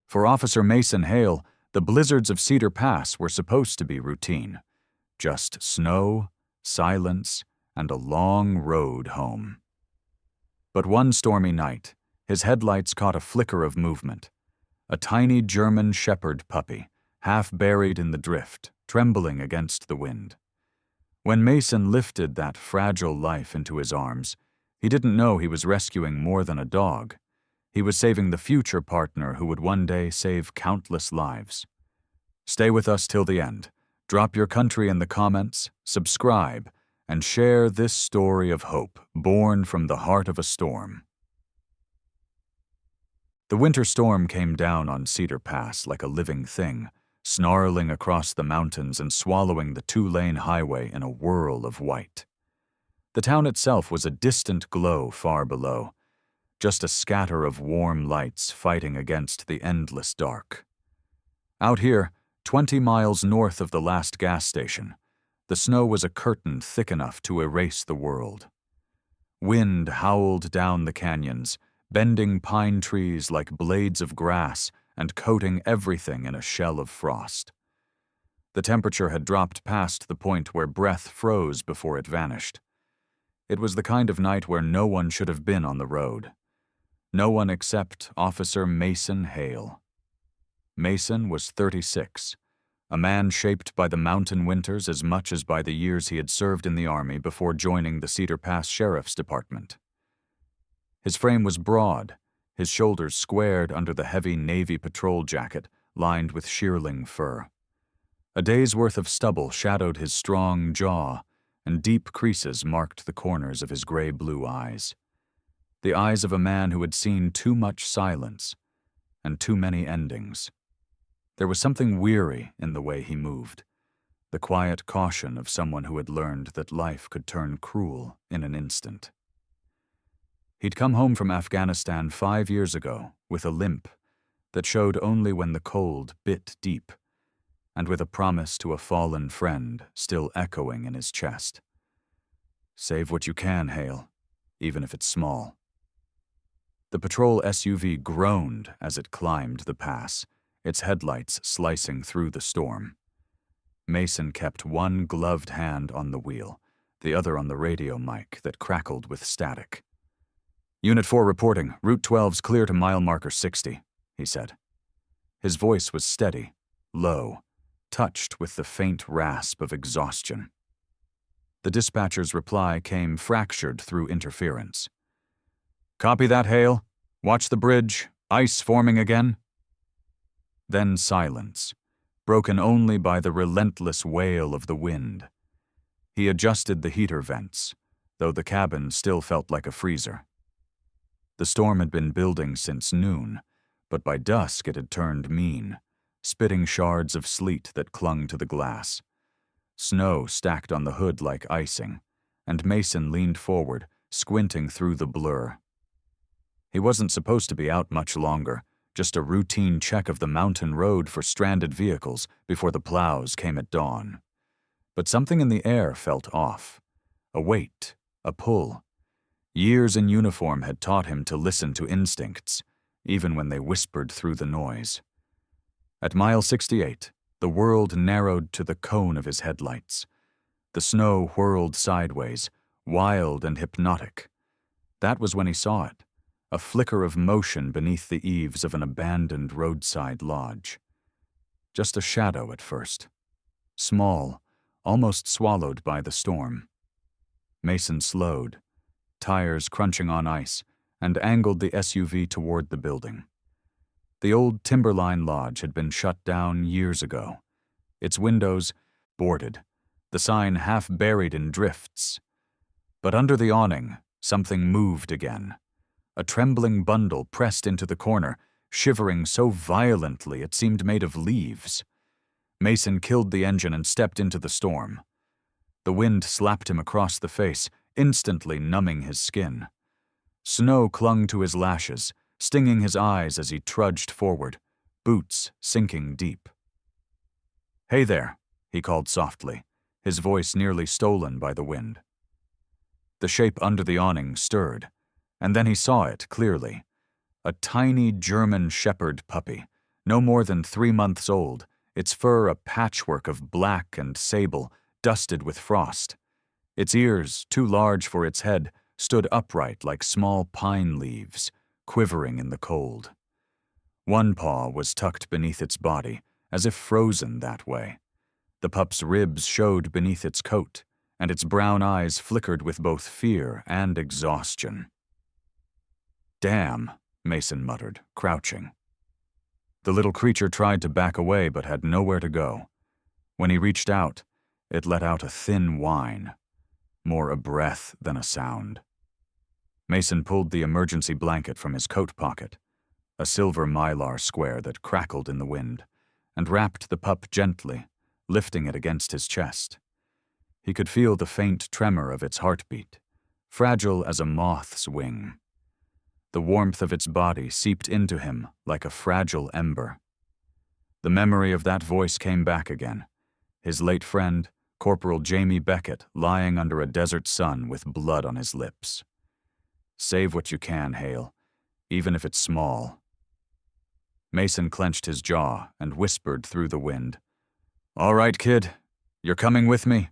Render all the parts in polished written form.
For Officer Mason Hale, the blizzards of Cedar Pass were supposed to be routine. Just snow, silence, and a long road home. But one stormy night, his headlights caught a flicker of movement. A tiny German shepherd puppy, half buried in the drift, trembling against the wind. When Mason lifted that fragile life into his arms, he didn't know he was rescuing more than a dog. He was saving the future partner who would one day save countless lives. Stay with us till the end. Drop your country in the comments, subscribe, and share this story of hope born from the heart of a storm. The winter storm came down on Cedar Pass like a living thing, snarling across the mountains and swallowing the two-lane highway in a whirl of white. The town itself was a distant glow far below, just a scatter of warm lights fighting against the endless dark. Out here, 20 miles north of the last gas station, the snow was a curtain thick enough to erase the world. Wind howled down the canyons, bending pine trees like blades of grass and coating everything in a shell of frost. The temperature had dropped past the point where breath froze before it vanished. It was the kind of night where no one should have been on the road. No one except Officer Mason Hale. Mason was 36, a man shaped by the mountain winters as much as by the years he had served in the Army before joining the Cedar Pass Sheriff's Department. His frame was broad, his shoulders squared under the heavy Navy patrol jacket lined with shearling fur. A day's worth of stubble shadowed his strong jaw, and deep creases marked the corners of his gray-blue eyes. The eyes of a man who had seen too much silence and too many endings. There was something weary in the way he moved, the quiet caution of someone who had learned that life could turn cruel in an instant. He'd come home from Afghanistan 5 years ago with a limp that showed only when the cold bit deep, and with a promise to a fallen friend still echoing in his chest. Save what you can, Hale, even if it's small. The patrol SUV groaned as it climbed the pass, its headlights slicing through the storm. Mason kept one gloved hand on the wheel, the other on the radio mic that crackled with static. Unit 4 reporting, Route 12's clear to mile marker 60, he said. His voice was steady, low, touched with the faint rasp of exhaustion. The dispatcher's reply came fractured through interference. Copy that, Hale. Watch the bridge. Ice forming again. Then silence, broken only by the relentless wail of the wind. He adjusted the heater vents, though the cabin still felt like a freezer. The storm had been building since noon, but by dusk it had turned mean, spitting shards of sleet that clung to the glass. Snow stacked on the hood like icing, and Mason leaned forward, squinting through the blur. He wasn't supposed to be out much longer, just a routine check of the mountain road for stranded vehicles before the plows came at dawn. But something in the air felt off. A weight, a pull. Years in uniform had taught him to listen to instincts, even when they whispered through the noise. At mile 68, the world narrowed to the cone of his headlights. The snow whirled sideways, wild and hypnotic. That was when he saw it, a flicker of motion beneath the eaves of an abandoned roadside lodge. Just a shadow at first. Small, almost swallowed by the storm. Mason slowed, tires crunching on ice, and angled the SUV toward the building. The old Timberline Lodge had been shut down years ago, its windows boarded, the sign half buried in drifts. But under the awning, something moved again. A trembling bundle pressed into the corner, shivering so violently it seemed made of leaves. Mason killed the engine and stepped into the storm. The wind slapped him across the face, instantly numbing his skin. Snow clung to his lashes, stinging his eyes as he trudged forward, boots sinking deep. "Hey there," he called softly, his voice nearly stolen by the wind. The shape under the awning stirred, and then he saw it clearly. A tiny German shepherd puppy, No more than 3 months old, its fur a patchwork of black and sable, dusted with frost. Its ears, too large for its head, stood upright like small pine leaves, quivering in the cold. One paw was tucked beneath its body, as if frozen that way. The pup's ribs showed beneath its coat, and its brown eyes flickered with both fear and exhaustion. "Damn," Mason muttered, crouching. The little creature tried to back away but had nowhere to go. When he reached out, it let out a thin whine, more a breath than a sound. Mason pulled the emergency blanket from his coat pocket, a silver mylar square that crackled in the wind, and wrapped the pup gently, lifting it against his chest. He could feel the faint tremor of its heartbeat, fragile as a moth's wing. The warmth of its body seeped into him like a fragile ember. The memory of that voice came back again, his late friend, Corporal Jamie Beckett, lying under a desert sun with blood on his lips. "Save what you can, Hale, even if it's small." Mason clenched his jaw and whispered through the wind, "All right, kid, you're coming with me?"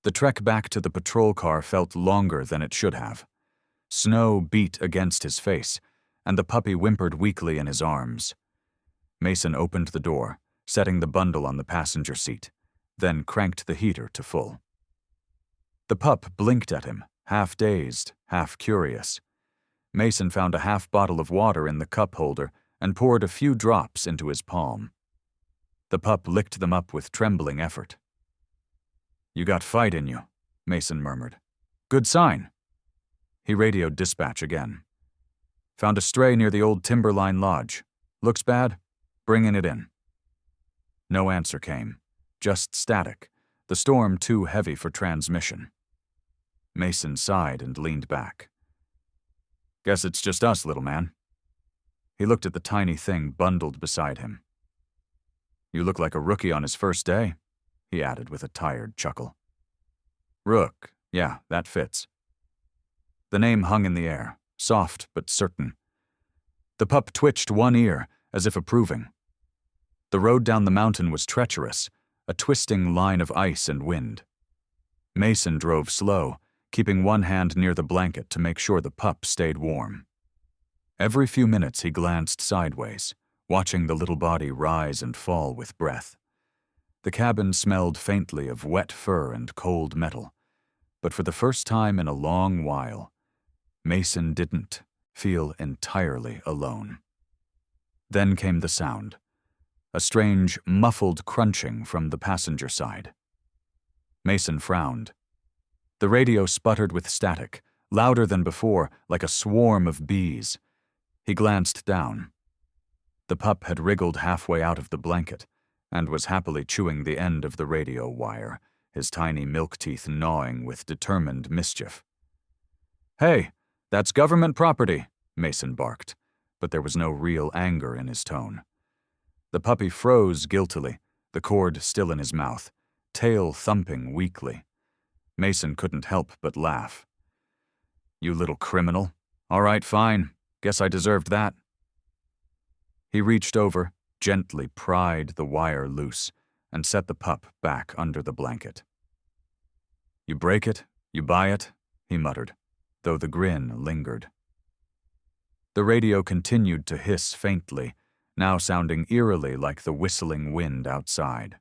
The trek back to the patrol car felt longer than it should have. Snow beat against his face, and the puppy whimpered weakly in his arms. Mason opened the door, setting the bundle on the passenger seat, then cranked the heater to full. The pup blinked at him, half dazed, half curious. Mason found a half bottle of water in the cup holder and poured a few drops into his palm. The pup licked them up with trembling effort. "You got fight in you," Mason murmured. "Good sign." He radioed dispatch again. "Found a stray near the old Timberline Lodge. Looks bad? Bringing it in." No answer came, just static, the storm too heavy for transmission. Mason sighed and leaned back. "Guess it's just us, little man." He looked at the tiny thing bundled beside him. "You look like a rookie on his first day," he added with a tired chuckle. "Rook, yeah, that fits." The name hung in the air, soft but certain. The pup twitched one ear, as if approving. The road down the mountain was treacherous, a twisting line of ice and wind. Mason drove slow, keeping one hand near the blanket to make sure the pup stayed warm. Every few minutes he glanced sideways, watching the little body rise and fall with breath. The cabin smelled faintly of wet fur and cold metal, but for the first time in a long while, Mason didn't feel entirely alone. Then came the sound, a strange, muffled crunching from the passenger side. Mason frowned. The radio sputtered with static, louder than before, like a swarm of bees. He glanced down. The pup had wriggled halfway out of the blanket and was happily chewing the end of the radio wire, his tiny milk teeth gnawing with determined mischief. "Hey, that's government property," Mason barked, but there was no real anger in his tone. The puppy froze guiltily, the cord still in his mouth, tail thumping weakly. Mason couldn't help but laugh. "You little criminal. All right, fine. Guess I deserved that." He reached over, gently pried the wire loose, and set the pup back under the blanket. "You break it, you buy it," he muttered, though the grin lingered. The radio continued to hiss faintly, now sounding eerily like the whistling wind outside.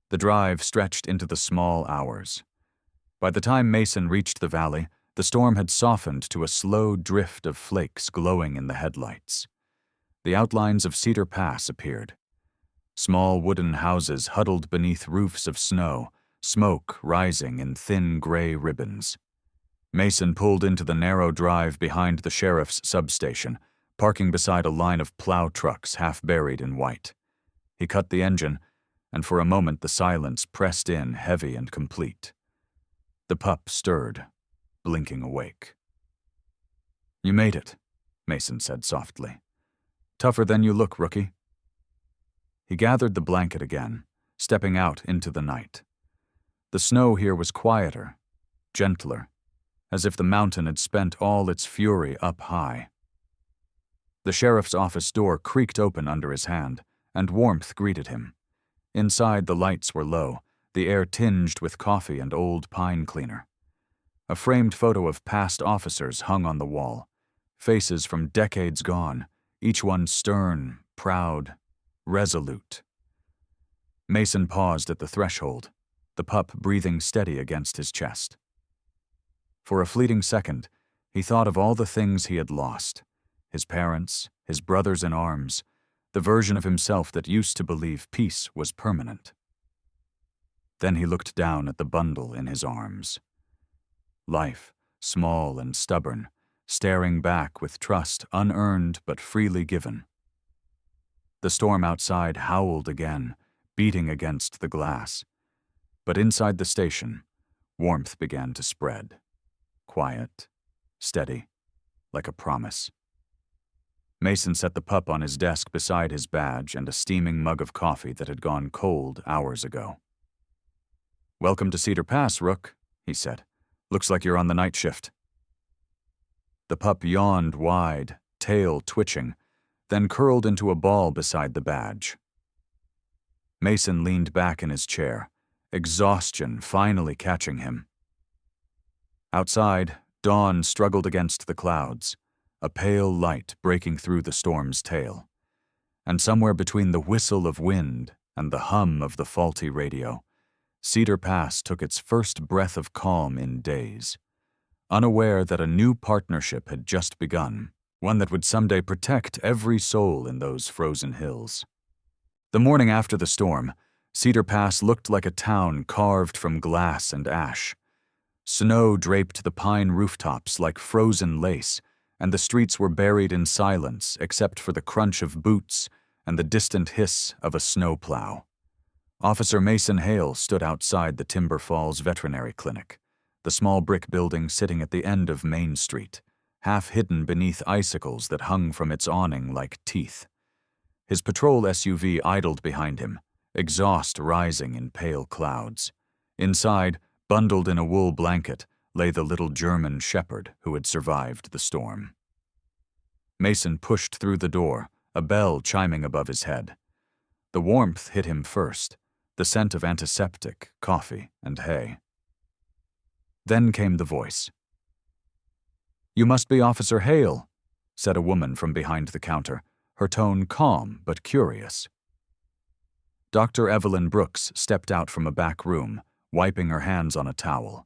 The drive stretched into the small hours. By the time Mason reached the valley, the storm had softened to a slow drift of flakes glowing in the headlights. The outlines of Cedar Pass appeared. Small wooden houses huddled beneath roofs of snow, smoke rising in thin gray ribbons. Mason pulled into the narrow drive behind the sheriff's substation, parking beside a line of plow trucks half buried in white. He cut the engine, and for a moment the silence pressed in heavy and complete. The pup stirred, blinking awake. "You made it," Mason said softly. "Tougher than you look, rookie." He gathered the blanket again, stepping out into the night. The snow here was quieter, gentler, as if the mountain had spent all its fury up high. The sheriff's office door creaked open under his hand, and warmth greeted him. Inside, the lights were low, the air tinged with coffee and old pine cleaner. A framed photo of past officers hung on the wall, faces from decades gone, each one stern, proud, resolute. Mason paused at the threshold, the pup breathing steady against his chest. For a fleeting second, he thought of all the things he had lost: his parents, his brothers in arms, the version of himself that used to believe peace was permanent. Then he looked down at the bundle in his arms. Life, small and stubborn, staring back with trust unearned but freely given. The storm outside howled again, beating against the glass. But inside the station, warmth began to spread. Quiet, steady, like a promise. Mason set the pup on his desk beside his badge and a steaming mug of coffee that had gone cold hours ago. "Welcome to Cedar Pass, Rook," he said. "Looks like you're on the night shift." The pup yawned wide, tail twitching, then curled into a ball beside the badge. Mason leaned back in his chair, exhaustion finally catching him. Outside, dawn struggled against the clouds, a pale light breaking through the storm's tail. And somewhere between the whistle of wind and the hum of the faulty radio, Cedar Pass took its first breath of calm in days, unaware that a new partnership had just begun, one that would someday protect every soul in those frozen hills. The morning after the storm, Cedar Pass looked like a town carved from glass and ash. Snow draped the pine rooftops like frozen lace, and the streets were buried in silence except for the crunch of boots and the distant hiss of a snowplow. Officer Mason Hale stood outside the Timber Falls Veterinary Clinic, the small brick building sitting at the end of Main Street, half hidden beneath icicles that hung from its awning like teeth. His patrol SUV idled behind him, exhaust rising in pale clouds. Inside, bundled in a wool blanket, lay the little German shepherd who had survived the storm. Mason pushed through the door, a bell chiming above his head. The warmth hit him first, the scent of antiseptic, coffee, and hay. Then came the voice. "You must be Officer Hale," said a woman from behind the counter, her tone calm but curious. Dr. Evelyn Brooks stepped out from a back room, wiping her hands on a towel.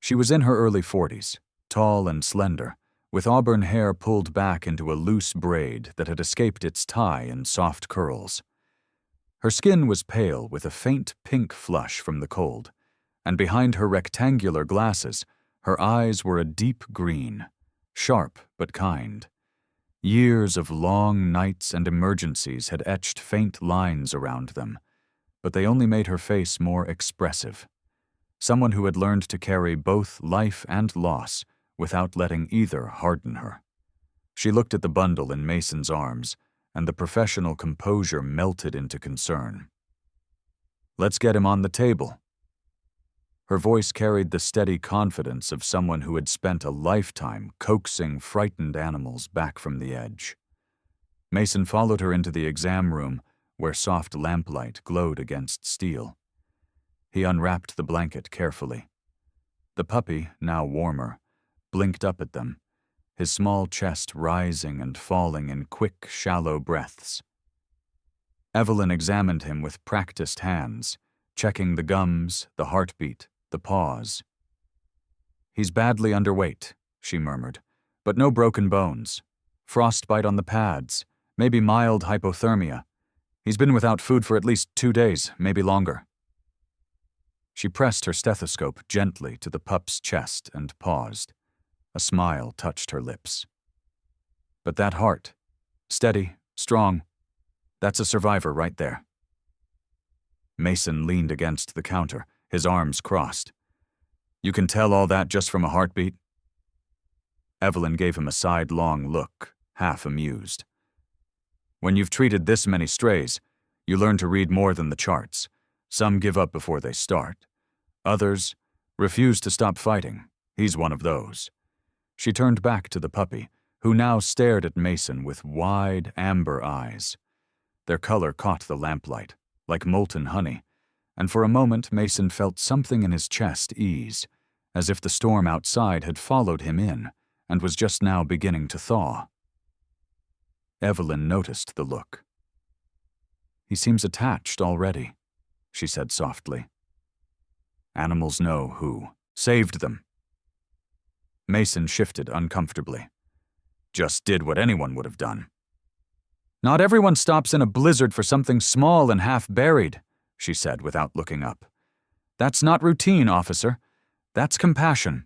She was in her early 40s, tall and slender, with auburn hair pulled back into a loose braid that had escaped its tie in soft curls. Her skin was pale with a faint pink flush from the cold, and behind her rectangular glasses, her eyes were a deep green, sharp but kind. Years of long nights and emergencies had etched faint lines around them, but they only made her face more expressive. Someone who had learned to carry both life and loss without letting either harden her. She looked at the bundle in Mason's arms, and the professional composure melted into concern. "Let's get him on the table." Her voice carried the steady confidence of someone who had spent a lifetime coaxing frightened animals back from the edge. Mason followed her into the exam room, where soft lamplight glowed against steel. He unwrapped the blanket carefully. The puppy, now warmer, blinked up at them, his small chest rising and falling in quick, shallow breaths. Evelyn examined him with practiced hands, checking the gums, the heartbeat, the paws. "He's badly underweight," she murmured, "but no broken bones. Frostbite on the pads, maybe mild hypothermia. He's been without food for at least 2 days, maybe longer." She pressed her stethoscope gently to the pup's chest and paused. A smile touched her lips. "But that heart, steady, strong, that's a survivor right there." Mason leaned against the counter, his arms crossed. "You can tell all that just from a heartbeat?" Evelyn gave him a sidelong look, half amused. "When you've treated this many strays, you learn to read more than the charts. Some give up before they start. Others refuse to stop fighting. He's one of those." She turned back to the puppy, who now stared at Mason with wide, amber eyes. Their color caught the lamplight, like molten honey, and for a moment Mason felt something in his chest ease, as if the storm outside had followed him in and was just now beginning to thaw. Evelyn noticed the look. "He seems attached already," she said softly. "Animals know who saved them." Mason shifted uncomfortably. "Just did what anyone would have done." "Not everyone stops in a blizzard for something small and half-buried," she said without looking up. "That's not routine, officer. That's compassion."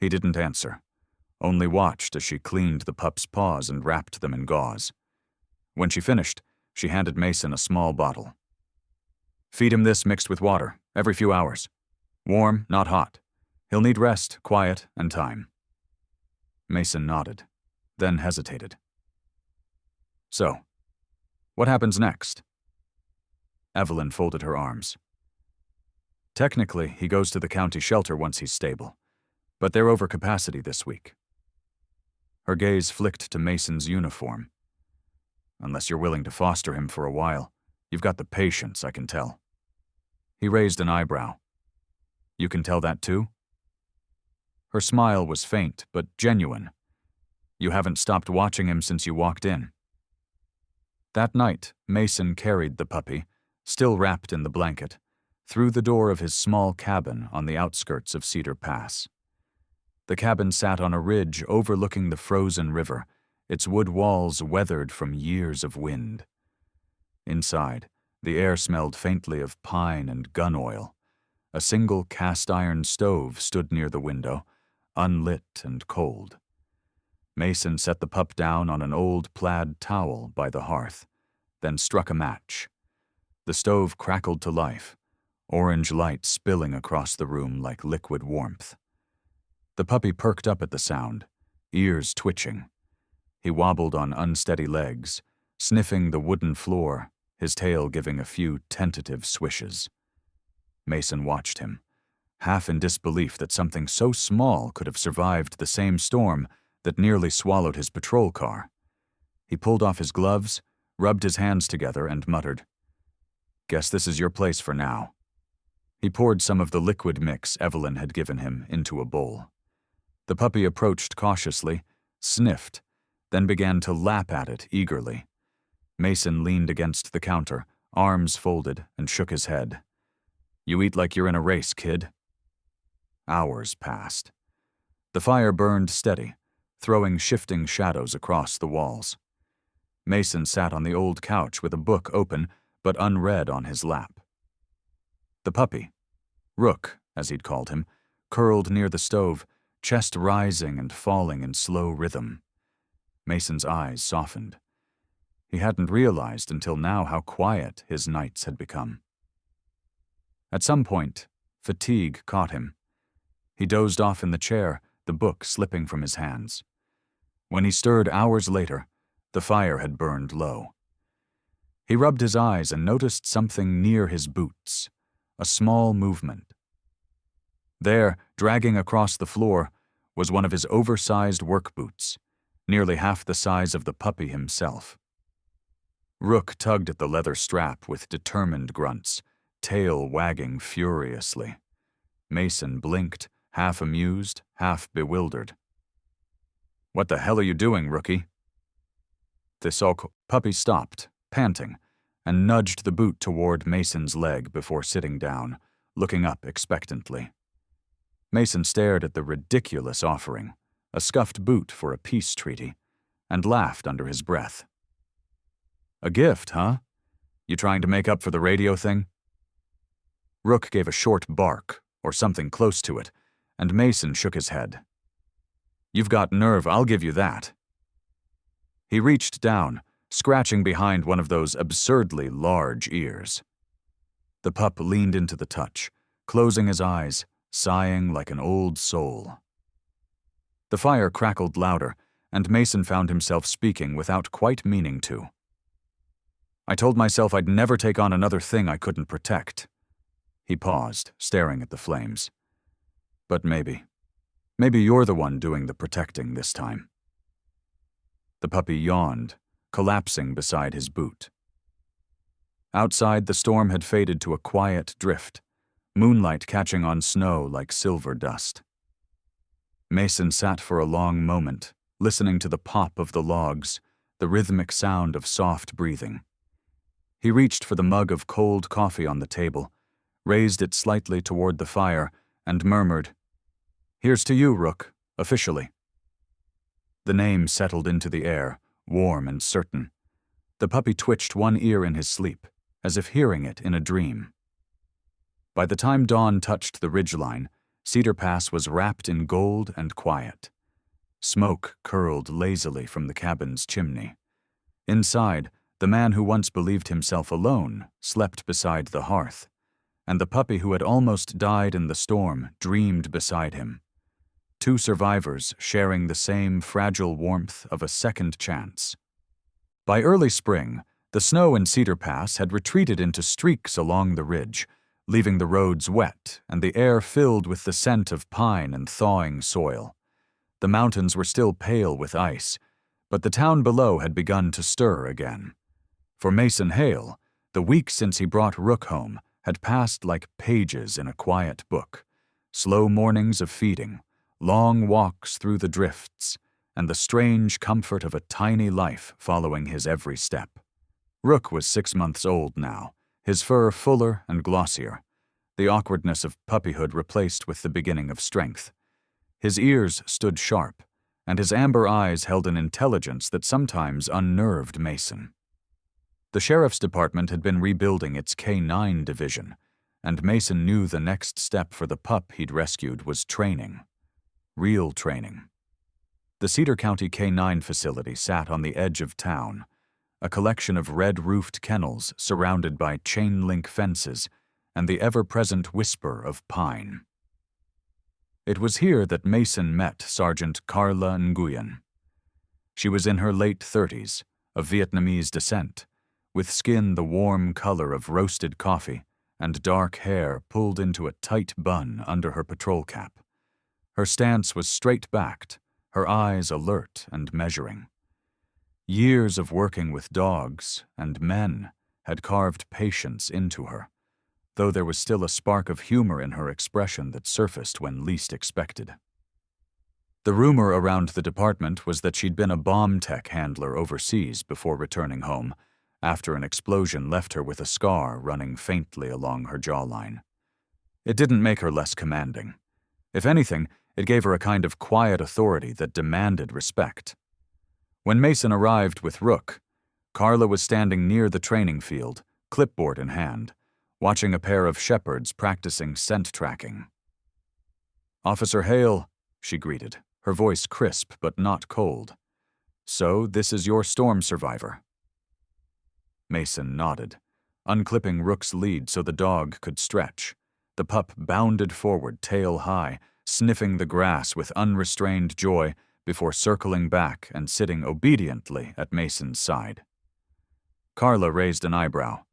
He didn't answer, only watched as she cleaned the pup's paws and wrapped them in gauze. When she finished, she handed Mason a small bottle. "Feed him this mixed with water, every few hours. Warm, not hot. He'll need rest, quiet, and time." Mason nodded, then hesitated. "So, what happens next?" Evelyn folded her arms. "Technically, he goes to the county shelter once he's stable, but they're over capacity this week." Her gaze flicked to Mason's uniform. "Unless you're willing to foster him for a while, you've got the patience, I can tell." He raised an eyebrow. "You can tell that too?" Her smile was faint, but genuine. "You haven't stopped watching him since you walked in." That night, Mason carried the puppy, still wrapped in the blanket, through the door of his small cabin on the outskirts of Cedar Pass. The cabin sat on a ridge overlooking the frozen river, its wood walls weathered from years of wind. Inside, the air smelled faintly of pine and gun oil. A single cast-iron stove stood near the window, unlit and cold. Mason set the pup down on an old plaid towel by the hearth, then struck a match. The stove crackled to life, orange light spilling across the room like liquid warmth. The puppy perked up at the sound, ears twitching. He wobbled on unsteady legs, sniffing the wooden floor, his tail giving a few tentative swishes. Mason watched him, half in disbelief that something so small could have survived the same storm that nearly swallowed his patrol car. He pulled off his gloves, rubbed his hands together, and muttered, "Guess this is your place for now." He poured some of the liquid mix Evelyn had given him into a bowl. The puppy approached cautiously, sniffed, then began to lap at it eagerly. Mason leaned against the counter, arms folded, and shook his head. "You eat like you're in a race, kid." Hours passed. The fire burned steady, throwing shifting shadows across the walls. Mason sat on the old couch with a book open but unread on his lap. The puppy, Rook, as he'd called him, curled near the stove, chest rising and falling in slow rhythm. Mason's eyes softened. He hadn't realized until now how quiet his nights had become. At some point, fatigue caught him. He dozed off in the chair, the book slipping from his hands. When he stirred hours later, the fire had burned low. He rubbed his eyes and noticed something near his boots, a small movement. There, dragging across the floor, was one of his oversized work boots, nearly half the size of the puppy himself. Rook tugged at the leather strap with determined grunts, tail wagging furiously. Mason blinked, half amused, half bewildered. "What the hell are you doing, Rookie?" The puppy stopped, panting, and nudged the boot toward Mason's leg before sitting down, looking up expectantly. Mason stared at the ridiculous offering, a scuffed boot for a peace treaty, and laughed under his breath. "A gift, huh? You trying to make up for the radio thing?" Rook gave a short bark, or something close to it, and Mason shook his head. "You've got nerve, I'll give you that." He reached down, scratching behind one of those absurdly large ears. The pup leaned into the touch, closing his eyes, sighing like an old soul. The fire crackled louder, and Mason found himself speaking without quite meaning to. "I told myself I'd never take on another thing I couldn't protect." He paused, staring at the flames. "But maybe. Maybe you're the one doing the protecting this time." The puppy yawned, collapsing beside his boot. Outside, the storm had faded to a quiet drift, moonlight catching on snow like silver dust. Mason sat for a long moment, listening to the pop of the logs, the rhythmic sound of soft breathing. He reached for the mug of cold coffee on the table, raised it slightly toward the fire, and murmured, "Here's to you, Rook, officially." The name settled into the air, warm and certain. The puppy twitched one ear in his sleep, as if hearing it in a dream. By the time dawn touched the ridgeline, Cedar Pass was wrapped in gold and quiet. Smoke curled lazily from the cabin's chimney. Inside, the man who once believed himself alone slept beside the hearth, and the puppy who had almost died in the storm dreamed beside him. Two survivors sharing the same fragile warmth of a second chance. By early spring, the snow in Cedar Pass had retreated into streaks along the ridge, leaving the roads wet and the air filled with the scent of pine and thawing soil. The mountains were still pale with ice, but the town below had begun to stir again. For Mason Hale, the weeks since he brought Rook home had passed like pages in a quiet book. Slow mornings of feeding, long walks through the drifts, and the strange comfort of a tiny life following his every step. Rook was 6 months old now, his fur fuller and glossier, the awkwardness of puppyhood replaced with the beginning of strength. His ears stood sharp, and his amber eyes held an intelligence that sometimes unnerved Mason. The sheriff's department had been rebuilding its K-9 division, and Mason knew the next step for the pup he'd rescued was training. Real training. The Cedar County K-9 facility sat on the edge of town, a collection of red-roofed kennels surrounded by chain-link fences and the ever-present whisper of pine. It was here that Mason met Sergeant Carla Nguyen. She was in her late 30s, of Vietnamese descent, with skin the warm color of roasted coffee and dark hair pulled into a tight bun under her patrol cap. Her stance was straight-backed, her eyes alert and measuring. Years of working with dogs and men had carved patience into her, though there was still a spark of humor in her expression that surfaced when least expected. The rumor around the department was that she'd been a bomb tech handler overseas before returning home, after an explosion left her with a scar running faintly along her jawline. It didn't make her less commanding. If anything, it gave her a kind of quiet authority that demanded respect. When Mason arrived with Rook, Carla was standing near the training field, clipboard in hand, watching a pair of shepherds practicing scent tracking. "Officer Hale," she greeted, her voice crisp but not cold. "So this is your storm survivor." Mason nodded, unclipping Rook's lead so the dog could stretch. The pup bounded forward, tail high, sniffing the grass with unrestrained joy before circling back and sitting obediently at Mason's side. Carla raised an eyebrow.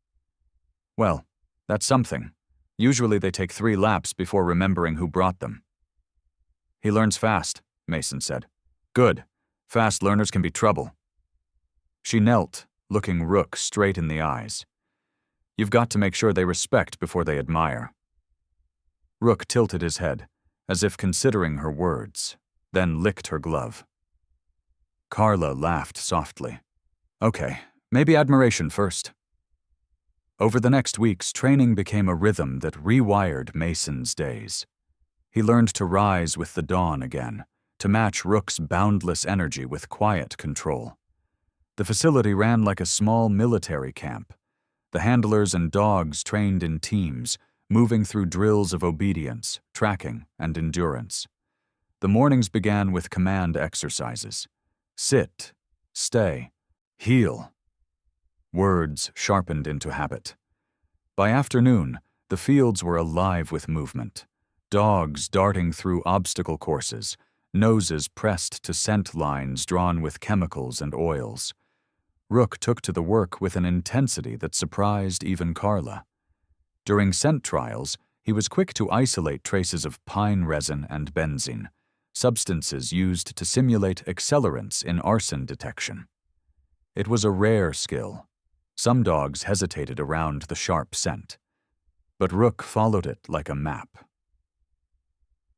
"Well, that's something. Usually they take 3 laps before remembering who brought them." "He learns fast," Mason said. "Good. Fast learners can be trouble." She knelt, looking Rook straight in the eyes. "You've got to make sure they respect before they admire." Rook tilted his head, as if considering her words, then licked her glove. Carla laughed softly. "Okay, maybe admiration first." Over the next weeks, training became a rhythm that rewired Mason's days. He learned to rise with the dawn again, to match Rook's boundless energy with quiet control. The facility ran like a small military camp. The handlers and dogs trained in teams, moving through drills of obedience, tracking, and endurance. The mornings began with command exercises. Sit, stay, heel. Words sharpened into habit. By afternoon, the fields were alive with movement. Dogs darting through obstacle courses, noses pressed to scent lines drawn with chemicals and oils. Rook took to the work with an intensity that surprised even Carla. During scent trials, he was quick to isolate traces of pine resin and benzene, substances used to simulate accelerants in arson detection. It was a rare skill. Some dogs hesitated around the sharp scent, but Rook followed it like a map.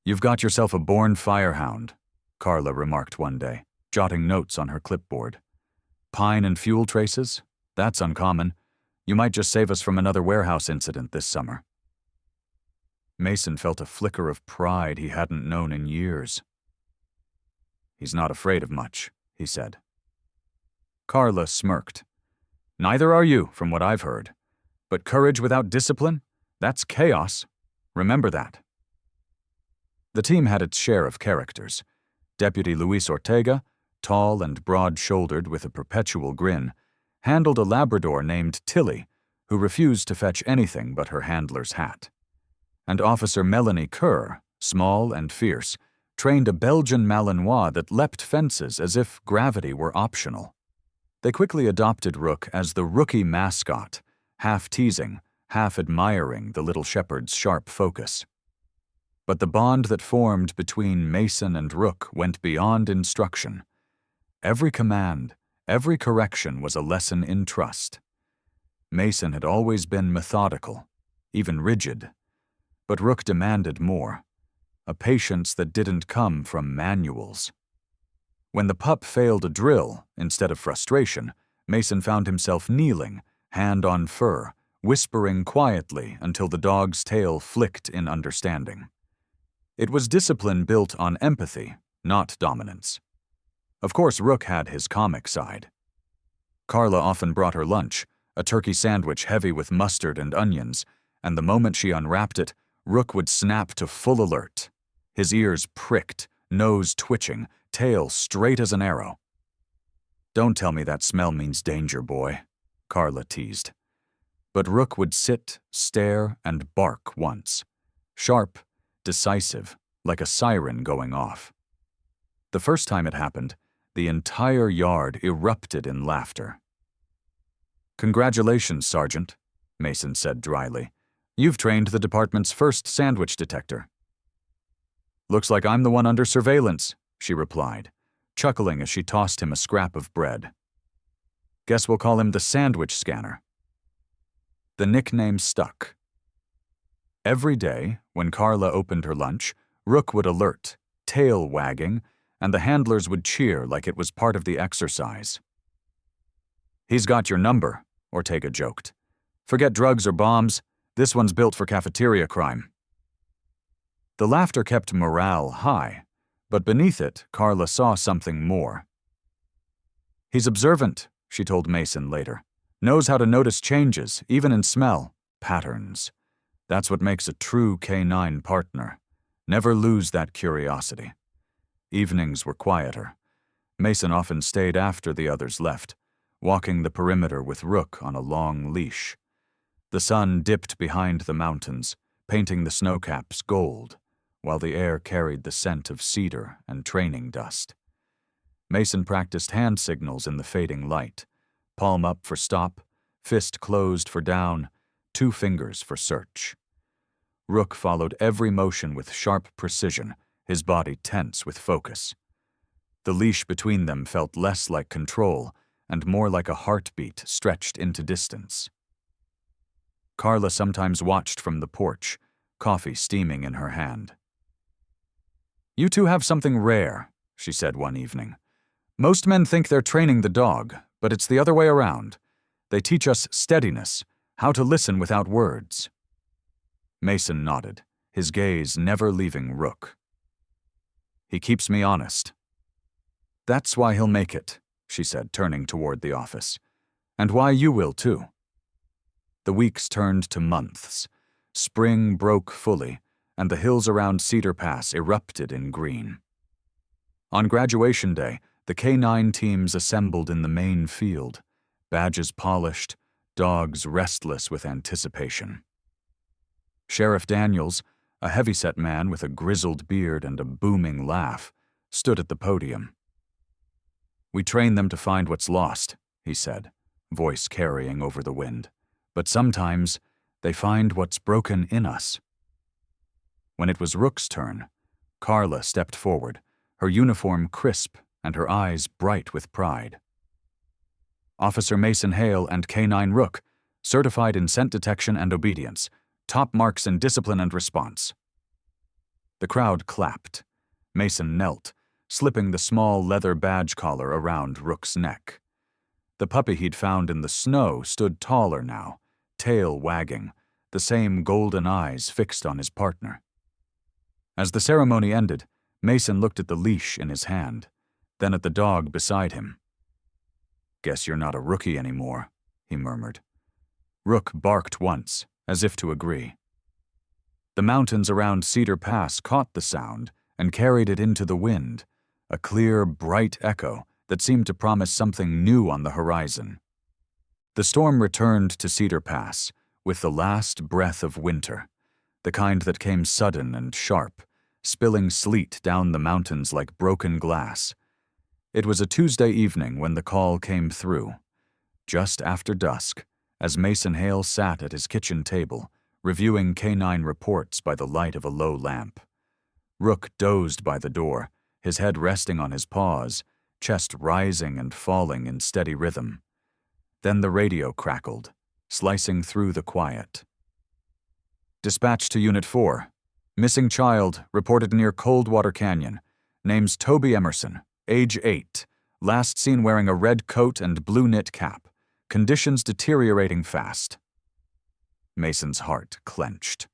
"You've got yourself a born firehound," Carla remarked one day, jotting notes on her clipboard. "Pine and fuel traces? That's uncommon. You might just save us from another warehouse incident this summer." Mason felt a flicker of pride he hadn't known in years. "He's not afraid of much," he said. Carla smirked. "Neither are you, from what I've heard. But courage without discipline? That's chaos. Remember that." The team had its share of characters. Deputy Luis Ortega, tall and broad-shouldered with a perpetual grin, handled a Labrador named Tilly, who refused to fetch anything but her handler's hat. And Officer Melanie Kerr, small and fierce, trained a Belgian Malinois that leapt fences as if gravity were optional. They quickly adopted Rook as the rookie mascot, half teasing, half admiring the little shepherd's sharp focus. But the bond that formed between Mason and Rook went beyond instruction. Every command, every correction was a lesson in trust. Mason had always been methodical, even rigid, but Rook demanded more, a patience that didn't come from manuals. When the pup failed a drill, instead of frustration, Mason found himself kneeling, hand on fur, whispering quietly until the dog's tail flicked in understanding. It was discipline built on empathy, not dominance. Of course, Rook had his comic side. Carla often brought her lunch, a turkey sandwich heavy with mustard and onions, and the moment she unwrapped it, Rook would snap to full alert. His ears pricked, nose twitching, tail straight as an arrow. "Don't tell me that smell means danger, boy," Carla teased. But Rook would sit, stare, and bark once. Sharp, decisive, like a siren going off. The first time it happened, the entire yard erupted in laughter. "Congratulations, Sergeant," Mason said dryly. "You've trained the department's first sandwich detector." "Looks like I'm the one under surveillance," she replied, chuckling as she tossed him a scrap of bread. "Guess we'll call him the sandwich scanner." The nickname stuck. Every day, when Carla opened her lunch, Rook would alert, tail wagging, and the handlers would cheer like it was part of the exercise. "He's got your number," Ortega joked. "Forget drugs or bombs, this one's built for cafeteria crime." The laughter kept morale high, but beneath it, Carla saw something more. "He's observant," she told Mason later. "Knows how to notice changes, even in smell, patterns. That's what makes a true canine partner. Never lose that curiosity." Evenings were quieter. Mason often stayed after the others left, walking the perimeter with Rook on a long leash. The sun dipped behind the mountains, painting the snowcaps gold, while the air carried the scent of cedar and training dust. Mason practiced hand signals in the fading light, palm up for stop, fist closed for down, 2 fingers for search. Rook followed every motion with sharp precision, his body tense with focus. The leash between them felt less like control and more like a heartbeat stretched into distance. Carla sometimes watched from the porch, coffee steaming in her hand. "You two have something rare," she said one evening. "Most men think they're training the dog, but it's the other way around. They teach us steadiness, how to listen without words." Mason nodded, his gaze never leaving Rook. "He keeps me honest." "That's why he'll make it," she said, turning toward the office. "And why you will, too." The weeks turned to months. Spring broke fully, and the hills around Cedar Pass erupted in green. On graduation day, the K-9 teams assembled in the main field, badges polished, dogs restless with anticipation. Sheriff Daniels, a heavyset man with a grizzled beard and a booming laugh, stood at the podium. "We train them to find what's lost," he said, voice carrying over the wind. "But sometimes they find what's broken in us." When it was Rook's turn, Carla stepped forward, her uniform crisp and her eyes bright with pride. Officer Mason Hale and K9 Rook, certified in scent detection and obedience, top marks in discipline and response. The crowd clapped. Mason knelt, slipping the small leather badge collar around Rook's neck. The puppy he'd found in the snow stood taller now, tail wagging, the same golden eyes fixed on his partner. As the ceremony ended, Mason looked at the leash in his hand, then at the dog beside him. "Guess you're not a rookie anymore," he murmured. Rook barked once, as if to agree. The mountains around Cedar Pass caught the sound and carried it into the wind, a clear, bright echo that seemed to promise something new on the horizon. The storm returned to Cedar Pass with the last breath of winter, the kind that came sudden and sharp, spilling sleet down the mountains like broken glass. It was a Tuesday evening when the call came through, just after dusk, as Mason Hale sat at his kitchen table, reviewing K9 reports by the light of a low lamp. Rook dozed by the door, his head resting on his paws, chest rising and falling in steady rhythm. Then the radio crackled, slicing through the quiet. "Dispatch to Unit 4. Missing child reported near Coldwater Canyon. Name's Toby Emerson, age 8. Last seen wearing a red coat and blue knit cap. Conditions deteriorating fast." Mason's heart clenched.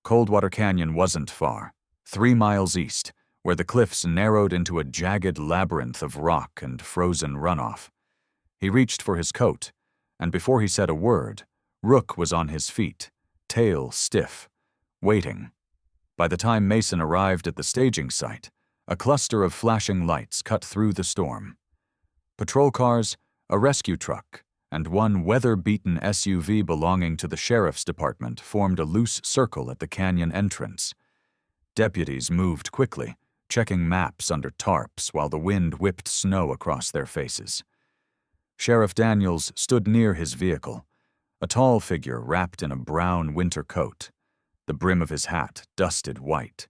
Coldwater Canyon wasn't far, 3 miles east, where the cliffs narrowed into a jagged labyrinth of rock and frozen runoff. He reached for his coat, and before he said a word, Rook was on his feet, tail stiff, waiting. By the time Mason arrived at the staging site, a cluster of flashing lights cut through the storm. Patrol cars, a rescue truck, and one weather-beaten SUV belonging to the sheriff's department formed a loose circle at the canyon entrance. Deputies moved quickly, checking maps under tarps while the wind whipped snow across their faces. Sheriff Daniels stood near his vehicle, a tall figure wrapped in a brown winter coat, the brim of his hat dusted white.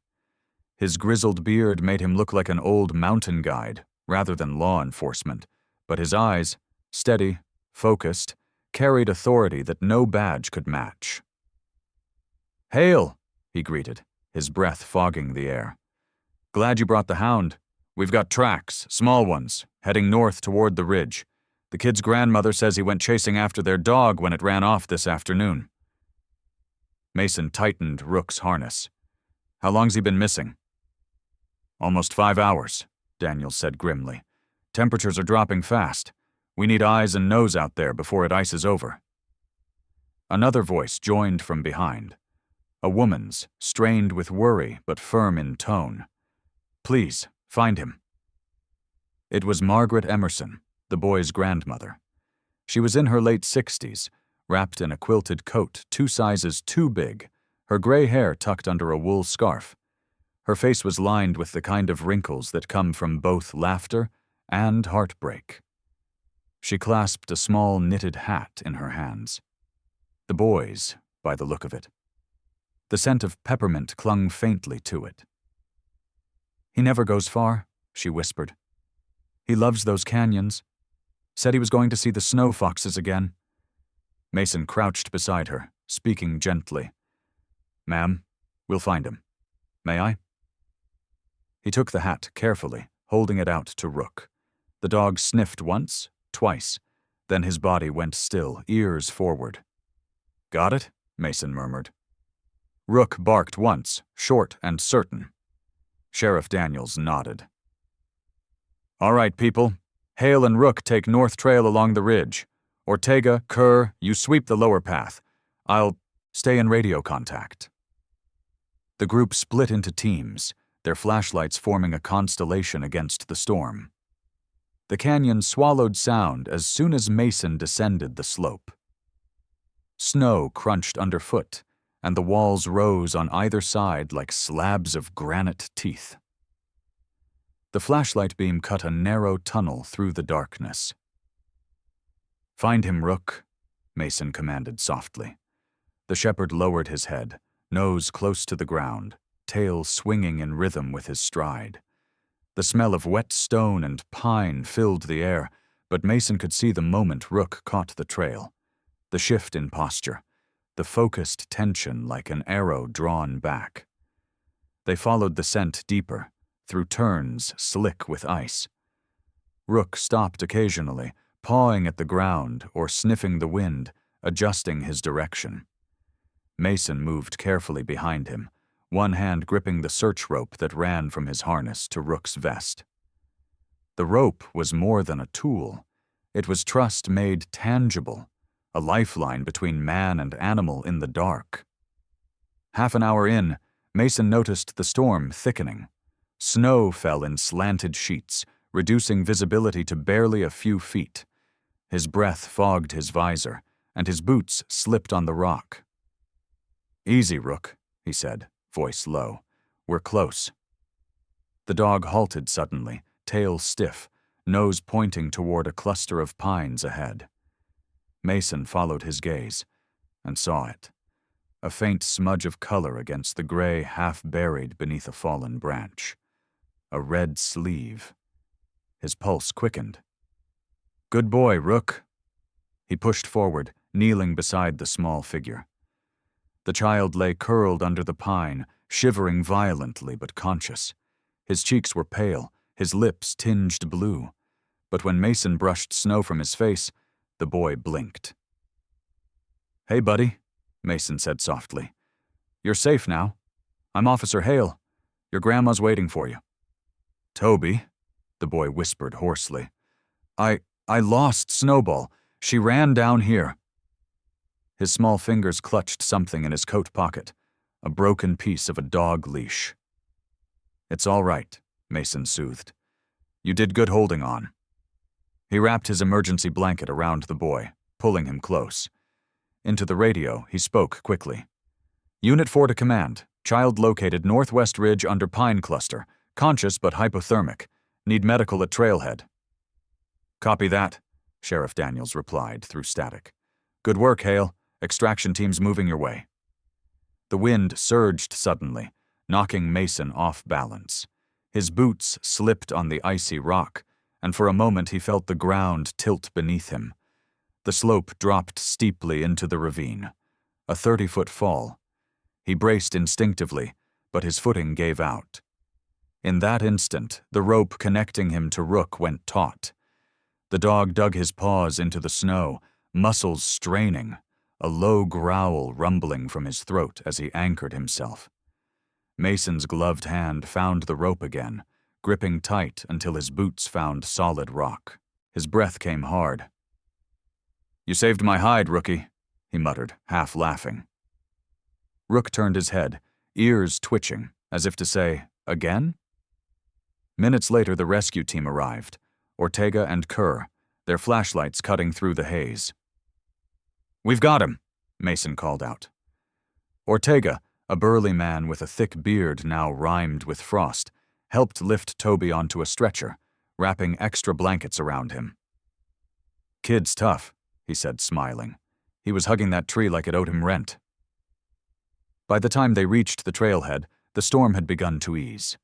His grizzled beard made him look like an old mountain guide rather than law enforcement, but his eyes, steady, focused, carried authority that no badge could match. "Hale," he greeted, his breath fogging the air. "Glad you brought the hound. We've got tracks, small ones, heading north toward the ridge. The kid's grandmother says he went chasing after their dog when it ran off this afternoon." Mason tightened Rook's harness. "How long's he been missing?" "Almost 5 hours," Daniels said grimly. "Temperatures are dropping fast. We need eyes and nose out there before it ices over." Another voice joined from behind. A woman's, strained with worry but firm in tone. "Please, find him." It was Margaret Emerson, the boy's grandmother. She was in her late 60s, wrapped in a quilted coat 2 sizes too big, her gray hair tucked under a wool scarf. Her face was lined with the kind of wrinkles that come from both laughter and heartbreak. She clasped a small knitted hat in her hands. The boy's, by the look of it. The scent of peppermint clung faintly to it. "He never goes far," she whispered. "He loves those canyons. Said he was going to see the snow foxes again." Mason crouched beside her, speaking gently. "Ma'am, we'll find him. May I?" He took the hat carefully, holding it out to Rook. The dog sniffed once, twice, then his body went still, ears forward. "Got it?" Mason murmured. Rook barked once, short and certain. Sheriff Daniels nodded. "All right, people. Hale and Rook take North Trail along the ridge. Ortega, Kerr, you sweep the lower path. I'll stay in radio contact." The group split into teams, their flashlights forming a constellation against the storm. The canyon swallowed sound as soon as Mason descended the slope. Snow crunched underfoot, and the walls rose on either side like slabs of granite teeth. The flashlight beam cut a narrow tunnel through the darkness. "Find him, Rook," Mason commanded softly. The shepherd lowered his head, nose close to the ground, tail swinging in rhythm with his stride. The smell of wet stone and pine filled the air, but Mason could see the moment Rook caught the trail. The shift in posture, the focused tension like an arrow drawn back. They followed the scent deeper, through turns slick with ice. Rook stopped occasionally, pawing at the ground or sniffing the wind, adjusting his direction. Mason moved carefully behind him, one hand gripping the search rope that ran from his harness to Rook's vest. The rope was more than a tool. It was trust made tangible, a lifeline between man and animal in the dark. Half an hour in, Mason noticed the storm thickening. Snow fell in slanted sheets, reducing visibility to barely a few feet. His breath fogged his visor, and his boots slipped on the rock. "Easy, Rook," he said, voice low. "We're close." The dog halted suddenly, tail stiff, nose pointing toward a cluster of pines ahead. Mason followed his gaze, and saw it. A faint smudge of color against the gray half buried beneath a fallen branch. A red sleeve. His pulse quickened. "Good boy, Rook." He pushed forward, kneeling beside the small figure. The child lay curled under the pine, shivering violently but conscious. His cheeks were pale, his lips tinged blue. But when Mason brushed snow from his face, the boy blinked. "Hey, buddy," Mason said softly. "You're safe now. I'm Officer Hale. Your grandma's waiting for you." "Toby," the boy whispered hoarsely. I lost Snowball. She ran down here." His small fingers clutched something in his coat pocket, a broken piece of a dog leash. "It's all right," Mason soothed. "You did good holding on." He wrapped his emergency blanket around the boy, pulling him close. Into the radio, he spoke quickly. "Unit 4 to command. Child located northwest ridge under pine cluster. Conscious but hypothermic. Need medical at trailhead." "Copy that," Sheriff Daniels replied through static. "Good work, Hale. Extraction team's moving your way." The wind surged suddenly, knocking Mason off balance. His boots slipped on the icy rock, and for a moment he felt the ground tilt beneath him. The slope dropped steeply into the ravine, a 30-foot fall. He braced instinctively, but his footing gave out. In that instant, the rope connecting him to Rook went taut. The dog dug his paws into the snow, muscles straining, a low growl rumbling from his throat as he anchored himself. Mason's gloved hand found the rope again, gripping tight until his boots found solid rock. His breath came hard. "You saved my hide, Rookie," he muttered, half laughing. Rook turned his head, ears twitching, as if to say, "Again?" Minutes later, the rescue team arrived, Ortega and Kerr, their flashlights cutting through the haze. "We've got him," Mason called out. Ortega, a burly man with a thick beard now rimed with frost, helped lift Toby onto a stretcher, wrapping extra blankets around him. "Kid's tough," he said, smiling. "He was hugging that tree like it owed him rent." By the time they reached the trailhead, the storm had begun to ease.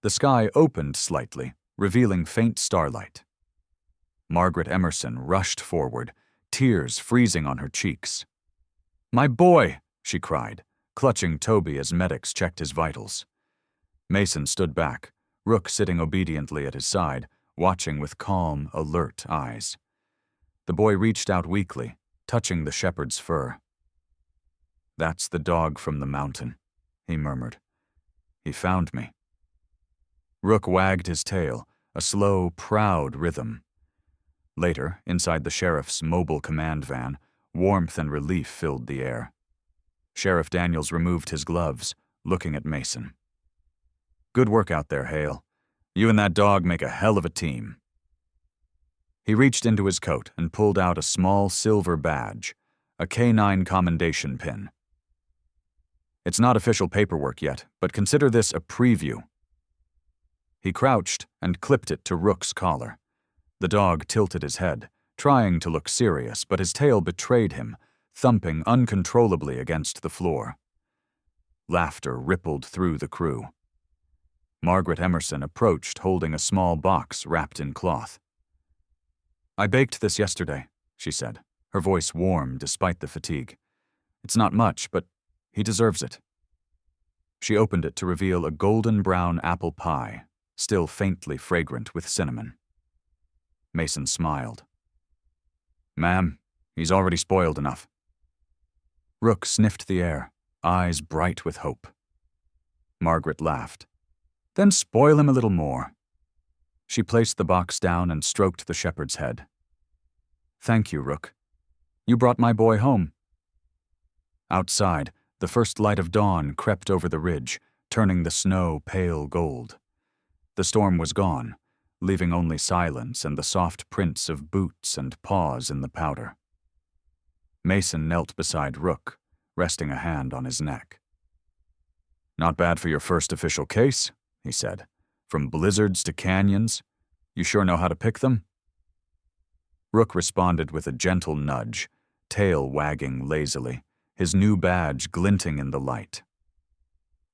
The sky opened slightly, revealing faint starlight. Margaret Emerson rushed forward, tears freezing on her cheeks. "My boy!" she cried, clutching Toby as medics checked his vitals. Mason stood back, Rook sitting obediently at his side, watching with calm, alert eyes. The boy reached out weakly, touching the shepherd's fur. "That's the dog from the mountain," he murmured. "He found me." Rook wagged his tail, a slow, proud rhythm. Later, inside the sheriff's mobile command van, warmth and relief filled the air. Sheriff Daniels removed his gloves, looking at Mason. "Good work out there, Hale. You and that dog make a hell of a team." He reached into his coat and pulled out a small silver badge, a K9 commendation pin. "It's not official paperwork yet, but consider this a preview." He crouched and clipped it to Rook's collar. The dog tilted his head, trying to look serious, but his tail betrayed him, thumping uncontrollably against the floor. Laughter rippled through the crew. Margaret Emerson approached holding a small box wrapped in cloth. "I baked this yesterday," she said, her voice warm despite the fatigue. "It's not much, but he deserves it." She opened it to reveal a golden brown apple pie, still faintly fragrant with cinnamon. Mason smiled. "Ma'am, he's already spoiled enough." Rook sniffed the air, eyes bright with hope. Margaret laughed. "Then spoil him a little more." She placed the box down and stroked the shepherd's head. "Thank you, Rook. You brought my boy home." Outside, the first light of dawn crept over the ridge, turning the snow pale gold. The storm was gone, leaving only silence and the soft prints of boots and paws in the powder. Mason knelt beside Rook, resting a hand on his neck. "Not bad for your first official case," he said. "From blizzards to canyons. You sure know how to pick them?" Rook responded with a gentle nudge, tail wagging lazily, his new badge glinting in the light.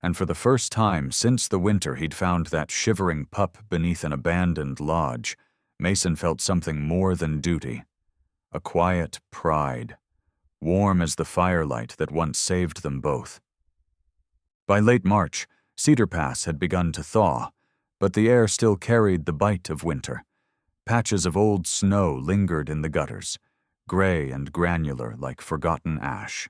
And for the first time since the winter he'd found that shivering pup beneath an abandoned lodge, Mason felt something more than duty. A quiet pride, warm as the firelight that once saved them both. By late March, Cedar Pass had begun to thaw, but the air still carried the bite of winter. Patches of old snow lingered in the gutters, gray and granular like forgotten ash.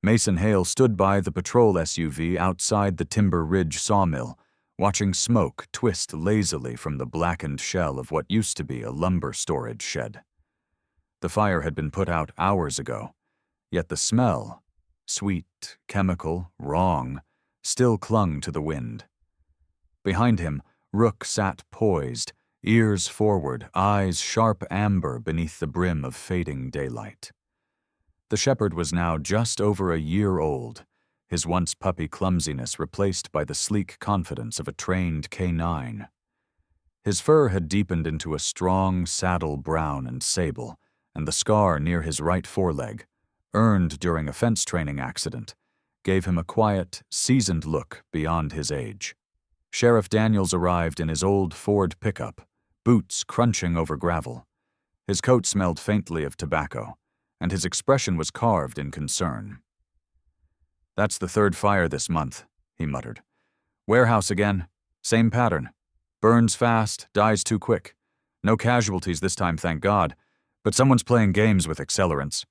Mason Hale stood by the patrol SUV outside the Timber Ridge sawmill, watching smoke twist lazily from the blackened shell of what used to be a lumber storage shed. The fire had been put out hours ago, yet the smell, sweet, chemical, wrong, still clung to the wind. Behind him, Rook sat poised, ears forward, eyes sharp amber beneath the brim of fading daylight. The shepherd was now just over a year old, his once puppy clumsiness replaced by the sleek confidence of a trained canine. His fur had deepened into a strong saddle brown and sable, and the scar near his right foreleg, earned during a fence training accident, gave him a quiet, seasoned look beyond his age. Sheriff Daniels arrived in his old Ford pickup, boots crunching over gravel. His coat smelled faintly of tobacco, and his expression was carved in concern. "That's the third fire this month," he muttered. "Warehouse again. Same pattern. Burns fast, dies too quick. No casualties this time, thank God, but someone's playing games with accelerants."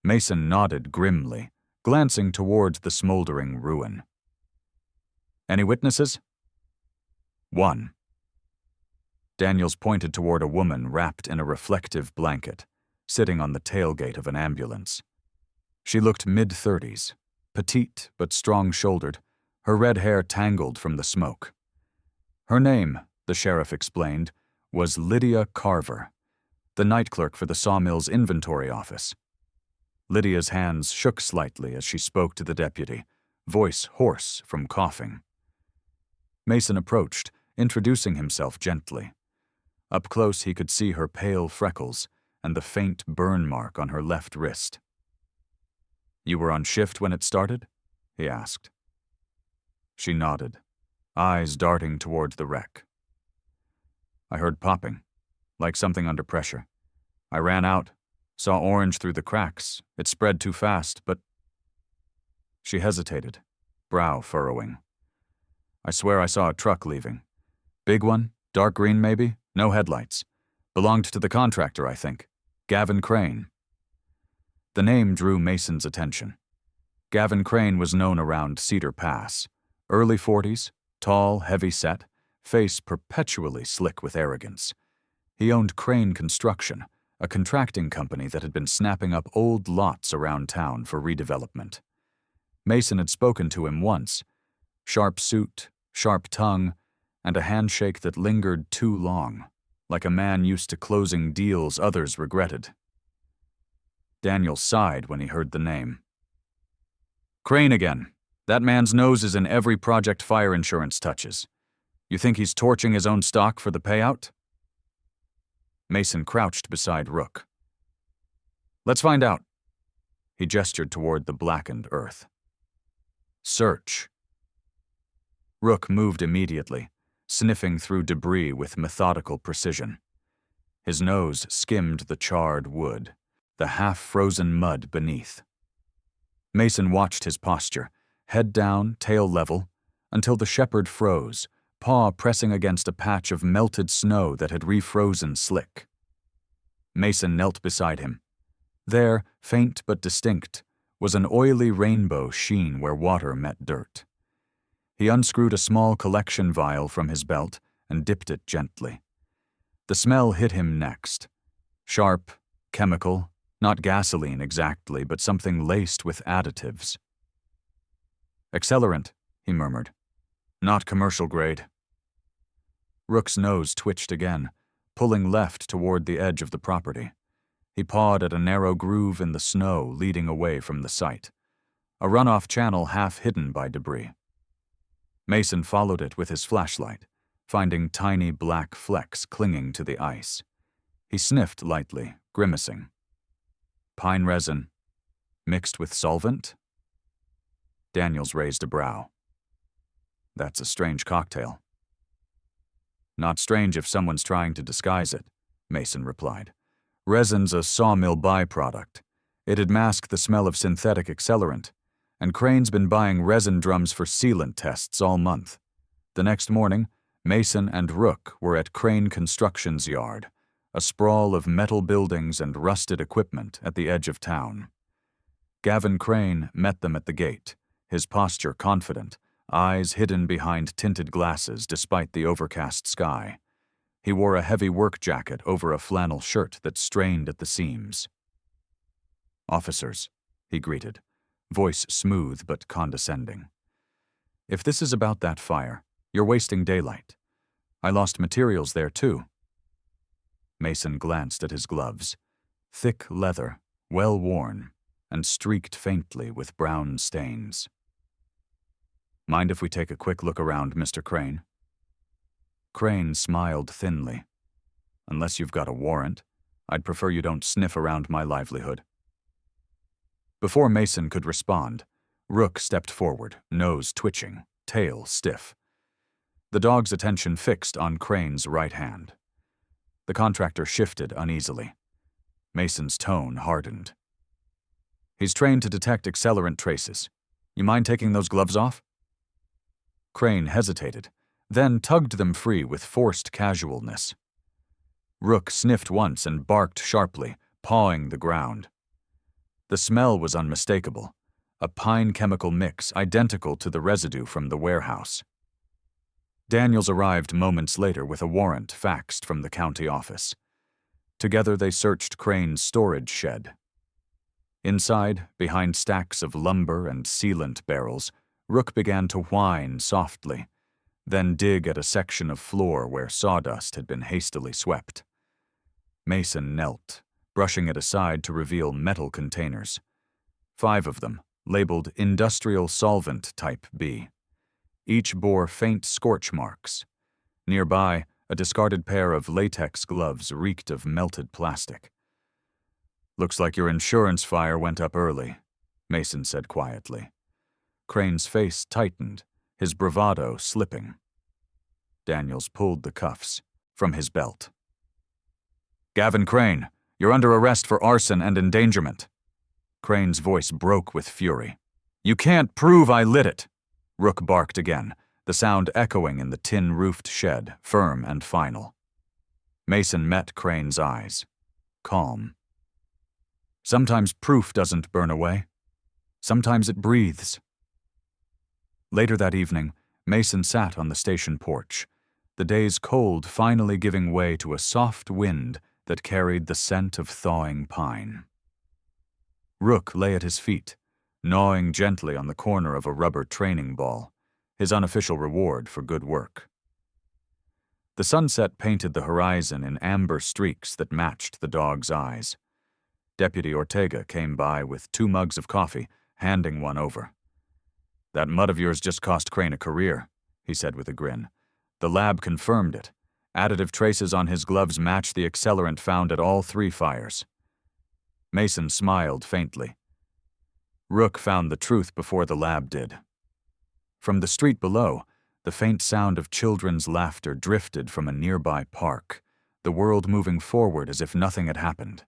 Mason nodded grimly, glancing toward the smoldering ruin. "Any witnesses?" "One." Daniels pointed toward a woman wrapped in a reflective blanket, sitting on the tailgate of an ambulance. She looked mid-30s, petite but strong-shouldered, her red hair tangled from the smoke. Her name, the sheriff explained, was Lydia Carver, the night clerk for the sawmill's inventory office. Lydia's hands shook slightly as she spoke to the deputy, voice hoarse from coughing. Mason approached, introducing himself gently. Up close he could see her pale freckles and the faint burn mark on her left wrist. "You were on shift when it started?" he asked. She nodded, eyes darting toward the wreck. "I heard popping, like something under pressure. I ran out, saw orange through the cracks. It spread too fast, but—" She hesitated, brow furrowing. "I swear I saw a truck leaving. Big one, dark green maybe, no headlights. Belonged to the contractor, I think. Gavin Crane." The name drew Mason's attention. Gavin Crane was known around Cedar Pass. Early 40s, tall, heavy-set, face perpetually slick with arrogance. He owned Crane Construction, a contracting company that had been snapping up old lots around town for redevelopment. Mason had spoken to him once. Sharp suit, sharp tongue, and a handshake that lingered too long, like a man used to closing deals others regretted. Daniel sighed when he heard the name. "Crane again. That man's nose is in every project fire insurance touches. You think he's torching his own stock for the payout?" Mason crouched beside Rook. "Let's find out." He gestured toward the blackened earth. Search. Rook moved immediately, sniffing through debris with methodical precision. His nose skimmed the charred wood, the half-frozen mud beneath. Mason watched his posture, head down, tail level, until the shepherd froze, paw pressing against a patch of melted snow that had refrozen slick. Mason knelt beside him. There, faint but distinct, was an oily rainbow sheen where water met dirt. He unscrewed a small collection vial from his belt and dipped it gently. The smell hit him next. Sharp, chemical, not gasoline exactly, but something laced with additives. Accelerant, he murmured. Not commercial grade. Rook's nose twitched again, pulling left toward the edge of the property. He pawed at a narrow groove in the snow leading away from the site, a runoff channel half hidden by debris. Mason followed it with his flashlight, finding tiny black flecks clinging to the ice. He sniffed lightly, grimacing. Pine resin, mixed with solvent? Daniels raised a brow. That's a strange cocktail. Not strange if someone's trying to disguise it, Mason replied. Resin's a sawmill byproduct. It'd mask the smell of synthetic accelerant, and Crane's been buying resin drums for sealant tests all month. The next morning, Mason and Rook were at Crane Construction's yard, a sprawl of metal buildings and rusted equipment at the edge of town. Gavin Crane met them at the gate, his posture confident, eyes hidden behind tinted glasses despite the overcast sky. He wore a heavy work jacket over a flannel shirt that strained at the seams. Officers, he greeted, voice smooth but condescending. If this is about that fire, you're wasting daylight. I lost materials there too. Mason glanced at his gloves, thick leather, well worn, and streaked faintly with brown stains. Mind if we take a quick look around, Mr. Crane? Crane smiled thinly. Unless you've got a warrant, I'd prefer you don't sniff around my livelihood. Before Mason could respond, Rook stepped forward, nose twitching, tail stiff. The dog's attention fixed on Crane's right hand. The contractor shifted uneasily. Mason's tone hardened. He's trained to detect accelerant traces. You mind taking those gloves off? Crane hesitated, then tugged them free with forced casualness. Rook sniffed once and barked sharply, pawing the ground. The smell was unmistakable, a pine chemical mix identical to the residue from the warehouse. Daniels arrived moments later with a warrant faxed from the county office. Together they searched Crane's storage shed. Inside, behind stacks of lumber and sealant barrels, Rook began to whine softly, then dig at a section of floor where sawdust had been hastily swept. Mason knelt, brushing it aside to reveal metal containers. 5 of them, labeled Industrial Solvent Type B. Each bore faint scorch marks. Nearby, a discarded pair of latex gloves reeked of melted plastic. Looks like your insurance fire went up early, Mason said quietly. Crane's face tightened, his bravado slipping. Daniels pulled the cuffs from his belt. Gavin Crane, you're under arrest for arson and endangerment. Crane's voice broke with fury. You can't prove I lit it. Rook barked again, the sound echoing in the tin-roofed shed, firm and final. Mason met Crane's eyes, calm. Sometimes proof doesn't burn away. Sometimes it breathes. Later that evening, Mason sat on the station porch, the day's cold finally giving way to a soft wind that carried the scent of thawing pine. Rook lay at his feet, gnawing gently on the corner of a rubber training ball, his unofficial reward for good work. The sunset painted the horizon in amber streaks that matched the dog's eyes. Deputy Ortega came by with 2 mugs of coffee, handing one over. That mud of yours just cost Crane a career, he said with a grin. The lab confirmed it. Additive traces on his gloves match the accelerant found at all 3 fires. Mason smiled faintly. Rook found the truth before the lab did. From the street below, the faint sound of children's laughter drifted from a nearby park, the world moving forward as if nothing had happened.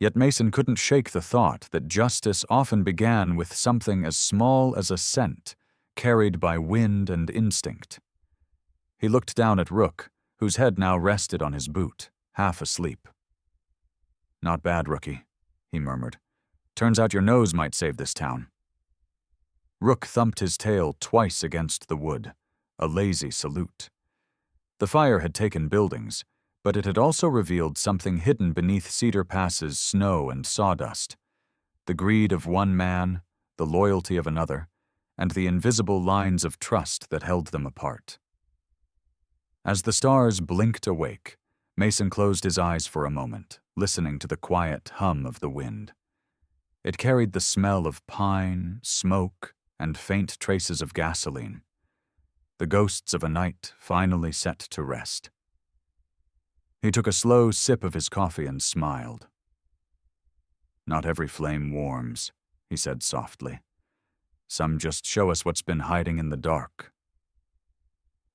Yet Mason couldn't shake the thought that justice often began with something as small as a scent, carried by wind and instinct. He looked down at Rook, whose head now rested on his boot, half asleep. "Not bad, rookie," he murmured. "Turns out your nose might save this town." Rook thumped his tail twice against the wood, a lazy salute. The fire had taken buildings, but it had also revealed something hidden beneath Cedar Pass's snow and sawdust: the greed of one man, the loyalty of another, and the invisible lines of trust that held them apart. As the stars blinked awake, Mason closed his eyes for a moment, listening to the quiet hum of the wind. It carried the smell of pine, smoke, and faint traces of gasoline. The ghosts of a night finally set to rest. He took a slow sip of his coffee and smiled. "Not every flame warms," he said softly. "Some just show us what's been hiding in the dark."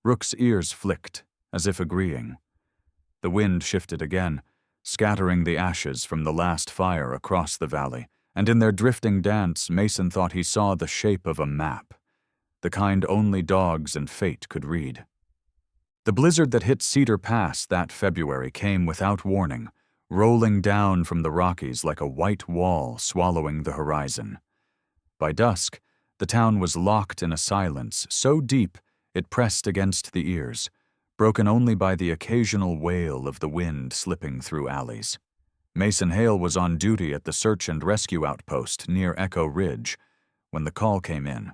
Rook's ears flicked, as if agreeing. The wind shifted again, scattering the ashes from the last fire across the valley, and in their drifting dance, Mason thought he saw the shape of a map, the kind only dogs and fate could read. The blizzard that hit Cedar Pass that February came without warning, rolling down from the Rockies like a white wall swallowing the horizon. By dusk, the town was locked in a silence so deep it pressed against the ears, broken only by the occasional wail of the wind slipping through alleys. Mason Hale was on duty at the search and rescue outpost near Echo Ridge when the call came in.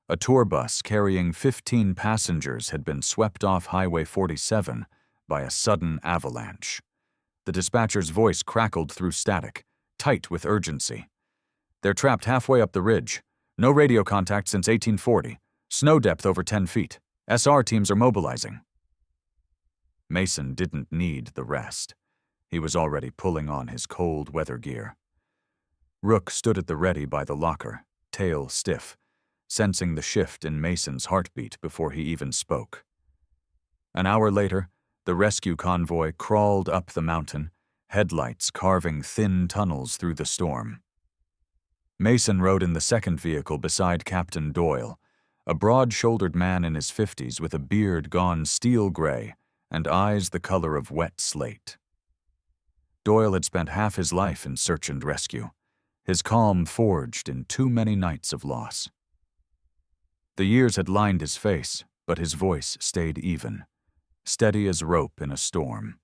A tour bus carrying 15 passengers had been swept off Highway 47 by a sudden avalanche. The dispatcher's voice crackled through static, tight with urgency. "They're trapped halfway up the ridge. No radio contact since 1840. Snow depth over 10 feet. SR teams are mobilizing." Mason didn't need the rest. He was already pulling on his cold weather gear. Rook stood at the ready by the locker, tail stiff, sensing the shift in Mason's heartbeat before he even spoke. An hour later, the rescue convoy crawled up the mountain, headlights carving thin tunnels through the storm. Mason rode in the second vehicle beside Captain Doyle, a broad-shouldered man in his 50s with a beard gone steel gray and eyes the color of wet slate. Doyle had spent half his life in search and rescue, his calm forged in too many nights of loss. The years had lined his face, but his voice stayed even, steady as rope in a storm.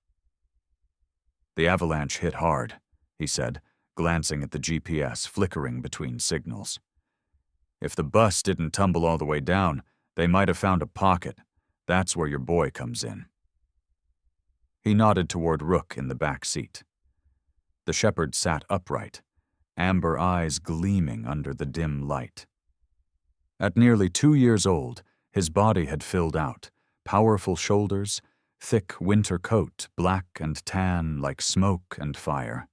"The avalanche hit hard," he said, glancing at the GPS flickering between signals. "If the bus didn't tumble all the way down, they might have found a pocket. That's where your boy comes in." He nodded toward Rook in the back seat. The shepherd sat upright, amber eyes gleaming under the dim light. At nearly 2 years old, his body had filled out, powerful shoulders, thick winter coat, black and tan like smoke and fire.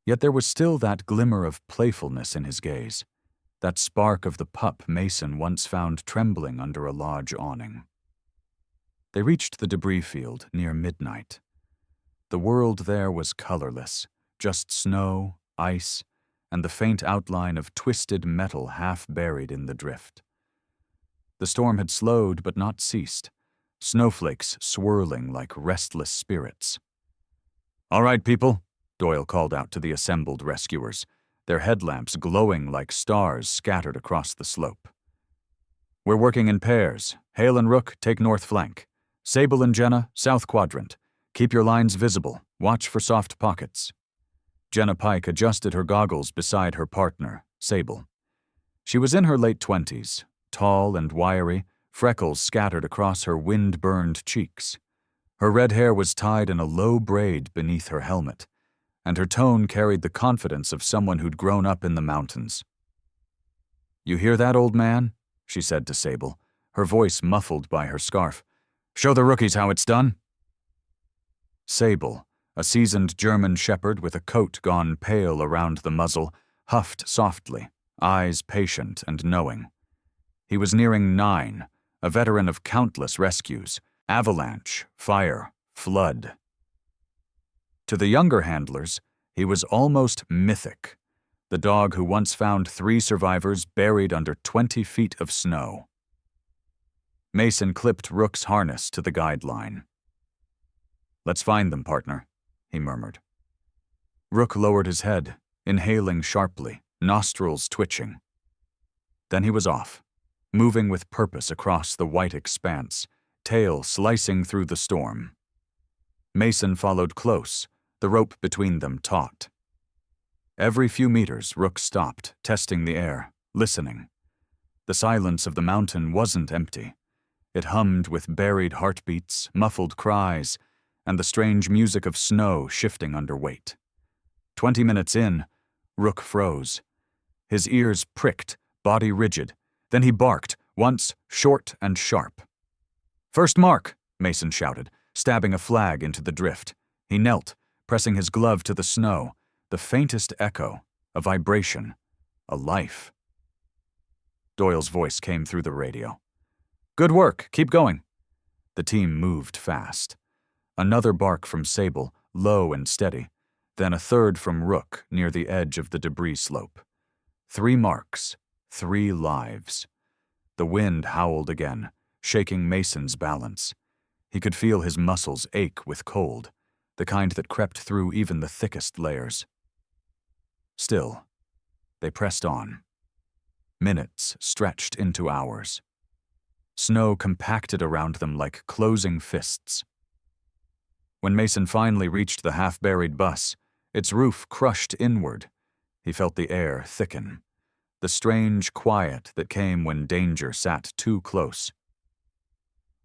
Yet there was still that glimmer of playfulness in his gaze, that spark of the pup Mason once found trembling under a lodge awning. They reached the debris field near midnight. The world there was colorless, just snow, ice, and the faint outline of twisted metal half buried in the drift. The storm had slowed but not ceased, snowflakes swirling like restless spirits. "All right, people," Doyle called out to the assembled rescuers, their headlamps glowing like stars scattered across the slope. "We're working in pairs. Hale and Rook take north flank. Sable and Jenna, south quadrant. Keep your lines visible. Watch for soft pockets." Jenna Pike adjusted her goggles beside her partner, Sable. She was in her late 20s, tall and wiry, freckles scattered across her wind-burned cheeks. Her red hair was tied in a low braid beneath her helmet, and her tone carried the confidence of someone who'd grown up in the mountains. "You hear that, old man?" she said to Sable, her voice muffled by her scarf. "Show the rookies how it's done." Sable, a seasoned German shepherd with a coat gone pale around the muzzle, huffed softly, eyes patient and knowing. He was nearing 9, a veteran of countless rescues, avalanche, fire, flood. To the younger handlers, he was almost mythic, the dog who once found 3 survivors buried under 20 feet of snow. Mason clipped Rook's harness to the guide line. "Let's find them, partner," he murmured. Rook lowered his head, inhaling sharply, nostrils twitching. Then he was off, moving with purpose across the white expanse, tail slicing through the storm. Mason followed close, the rope between them taut. Every few meters, Rook stopped, testing the air, listening. The silence of the mountain wasn't empty. It hummed with buried heartbeats, muffled cries, and the strange music of snow shifting under weight. 20 minutes in, Rook froze. His ears pricked, body rigid. Then he barked, once short and sharp. "First mark," Mason shouted, stabbing a flag into the drift. He knelt, pressing his glove to the snow, the faintest echo, a vibration, a life. Doyle's voice came through the radio. "Good work, keep going." The team moved fast. Another bark from Sable, low and steady, then a third from Rook near the edge of the debris slope. 3 marks, 3 lives. The wind howled again, shaking Mason's balance. He could feel his muscles ache with cold, the kind that crept through even the thickest layers. Still, they pressed on. Minutes stretched into hours. Snow compacted around them like closing fists. When Mason finally reached the half-buried bus, its roof crushed inward. He felt the air thicken, the strange quiet that came when danger sat too close.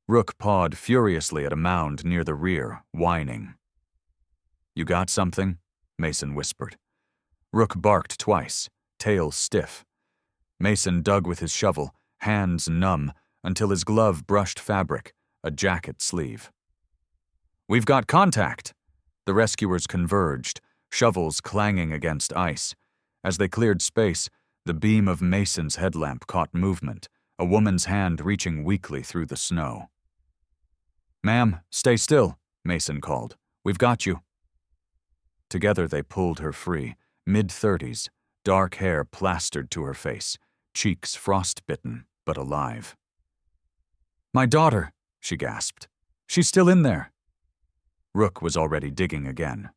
Rook pawed furiously at a mound near the rear, whining. "You got something?" Mason whispered. Rook barked twice, tail stiff. Mason dug with his shovel, hands numb, until his glove brushed fabric, a jacket sleeve. "We've got contact!" The rescuers converged, shovels clanging against ice. As they cleared space, the beam of Mason's headlamp caught movement, a woman's hand reaching weakly through the snow. "Ma'am, stay still," Mason called. "We've got you." Together they pulled her free, mid-30s, dark hair plastered to her face, cheeks frostbitten but alive. "My daughter," she gasped. "She's still in there." Rook was already digging again.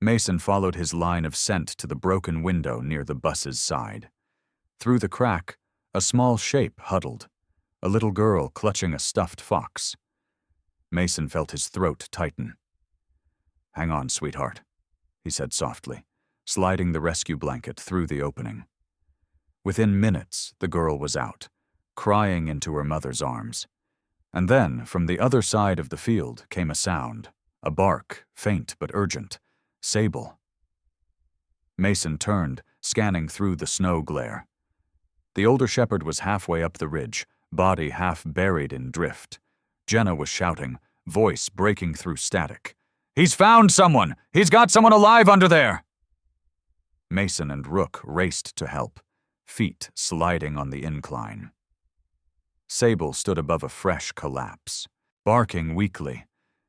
Mason followed his line of scent to the broken window near the bus's side. Through the crack, a small shape huddled, a little girl clutching a stuffed fox. Mason felt his throat tighten. "Hang on, sweetheart," he said softly, sliding the rescue blanket through the opening. Within minutes, the girl was out, crying into her mother's arms. And then, from the other side of the field, came a sound, a bark, faint but urgent. Sable. Mason turned, scanning through the snow glare. The older shepherd was halfway up the ridge, body half buried in drift. Jenna was shouting, voice breaking through static. "He's found someone! He's got someone alive under there!" Mason and Rook raced to help, feet sliding on the incline. Sable stood above a fresh collapse, barking weakly.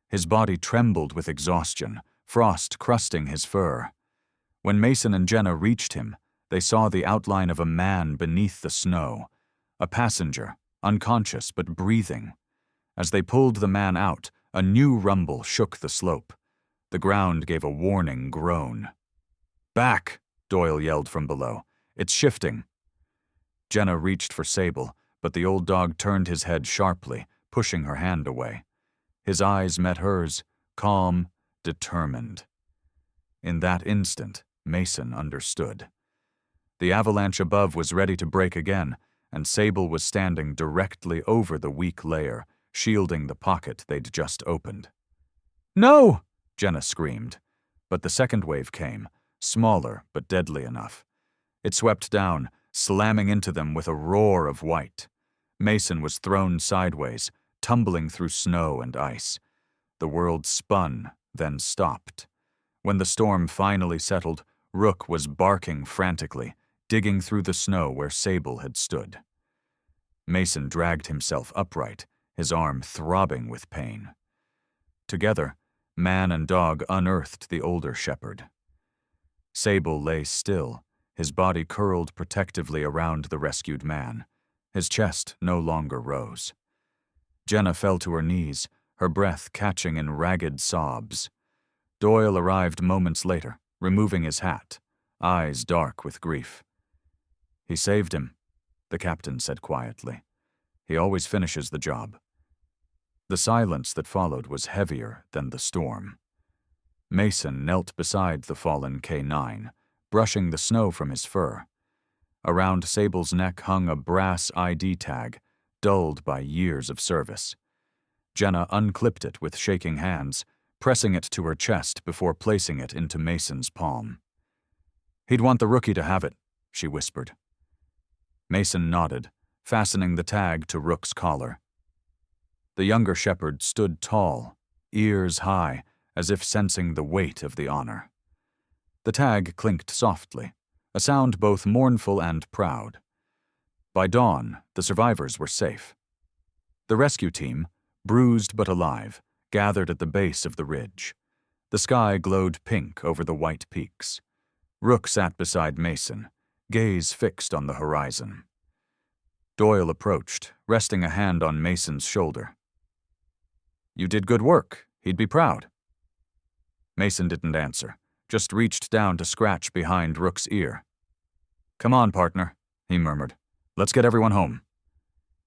His body trembled with exhaustion, frost crusting his fur. When Mason and Jenna reached him, they saw the outline of a man beneath the snow, a passenger, unconscious but breathing. As they pulled the man out, a new rumble shook the slope. The ground gave a warning groan. "Back!" Doyle yelled from below. "It's shifting." Jenna reached for Sable, but the old dog turned his head sharply, pushing her hand away. His eyes met hers, calm, determined. In that instant, Mason understood. The avalanche above was ready to break again, and Sable was standing directly over the weak layer, shielding the pocket they'd just opened. "No!" Jenna screamed. But the second wave came, smaller but deadly enough. It swept down, slamming into them with a roar of white. Mason was thrown sideways, tumbling through snow and ice. The world spun, then stopped. When the storm finally settled, Rook was barking frantically, digging through the snow where Sable had stood. Mason dragged himself upright, his arm throbbing with pain. Together, man and dog unearthed the older shepherd. Sable lay still, his body curled protectively around the rescued man. His chest no longer rose. Jenna fell to her knees, her breath catching in ragged sobs. Doyle arrived moments later, removing his hat, eyes dark with grief. "He saved him," the captain said quietly. "He always finishes the job." The silence that followed was heavier than the storm. Mason knelt beside the fallen K9, brushing the snow from his fur. Around Sable's neck hung a brass ID tag, dulled by years of service. Jenna unclipped it with shaking hands, pressing it to her chest before placing it into Mason's palm. "He'd want the rookie to have it," she whispered. Mason nodded, fastening the tag to Rook's collar. The younger shepherd stood tall, ears high, as if sensing the weight of the honor. The tag clinked softly, a sound both mournful and proud. By dawn, the survivors were safe. The rescue team, bruised but alive, gathered at the base of the ridge. The sky glowed pink over the white peaks. Rook sat beside Mason, gaze fixed on the horizon. Doyle approached, resting a hand on Mason's shoulder. "You did good work. He'd be proud." Mason didn't answer, just reached down to scratch behind Rook's ear. "Come on, partner," he murmured. "Let's get everyone home."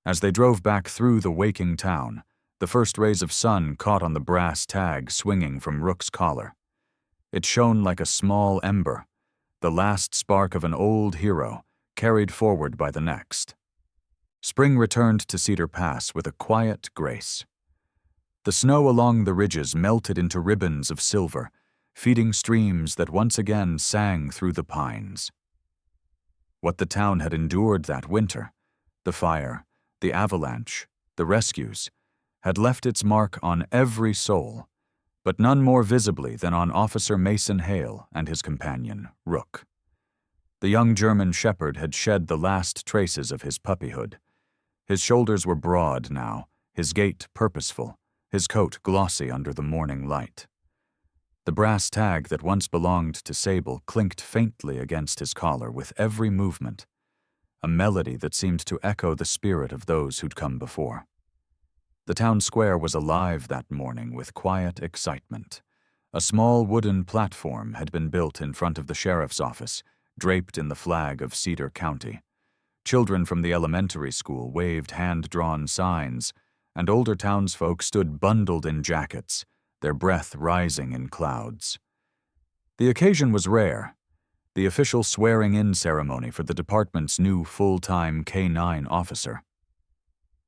As they drove back through the waking town, the first rays of sun caught on the brass tag swinging from Rook's collar. It shone like a small ember, the last spark of an old hero, carried forward by the next. Spring returned to Cedar Pass with a quiet grace. The snow along the ridges melted into ribbons of silver, feeding streams that once again sang through the pines. What the town had endured that winter, the fire, the avalanche, the rescues, had left its mark on every soul, but none more visibly than on Officer Mason Hale and his companion, Rook. The young German shepherd had shed the last traces of his puppyhood. His shoulders were broad now, his gait purposeful, his coat glossy under the morning light. The brass tag that once belonged to Sable clinked faintly against his collar with every movement, a melody that seemed to echo the spirit of those who'd come before. The town square was alive that morning with quiet excitement. A small wooden platform had been built in front of the sheriff's office, draped in the flag of Cedar County. Children from the elementary school waved hand-drawn signs, and older townsfolk stood bundled in jackets, their breath rising in clouds. The occasion was rare, the official swearing-in ceremony for the department's new full-time K9 officer.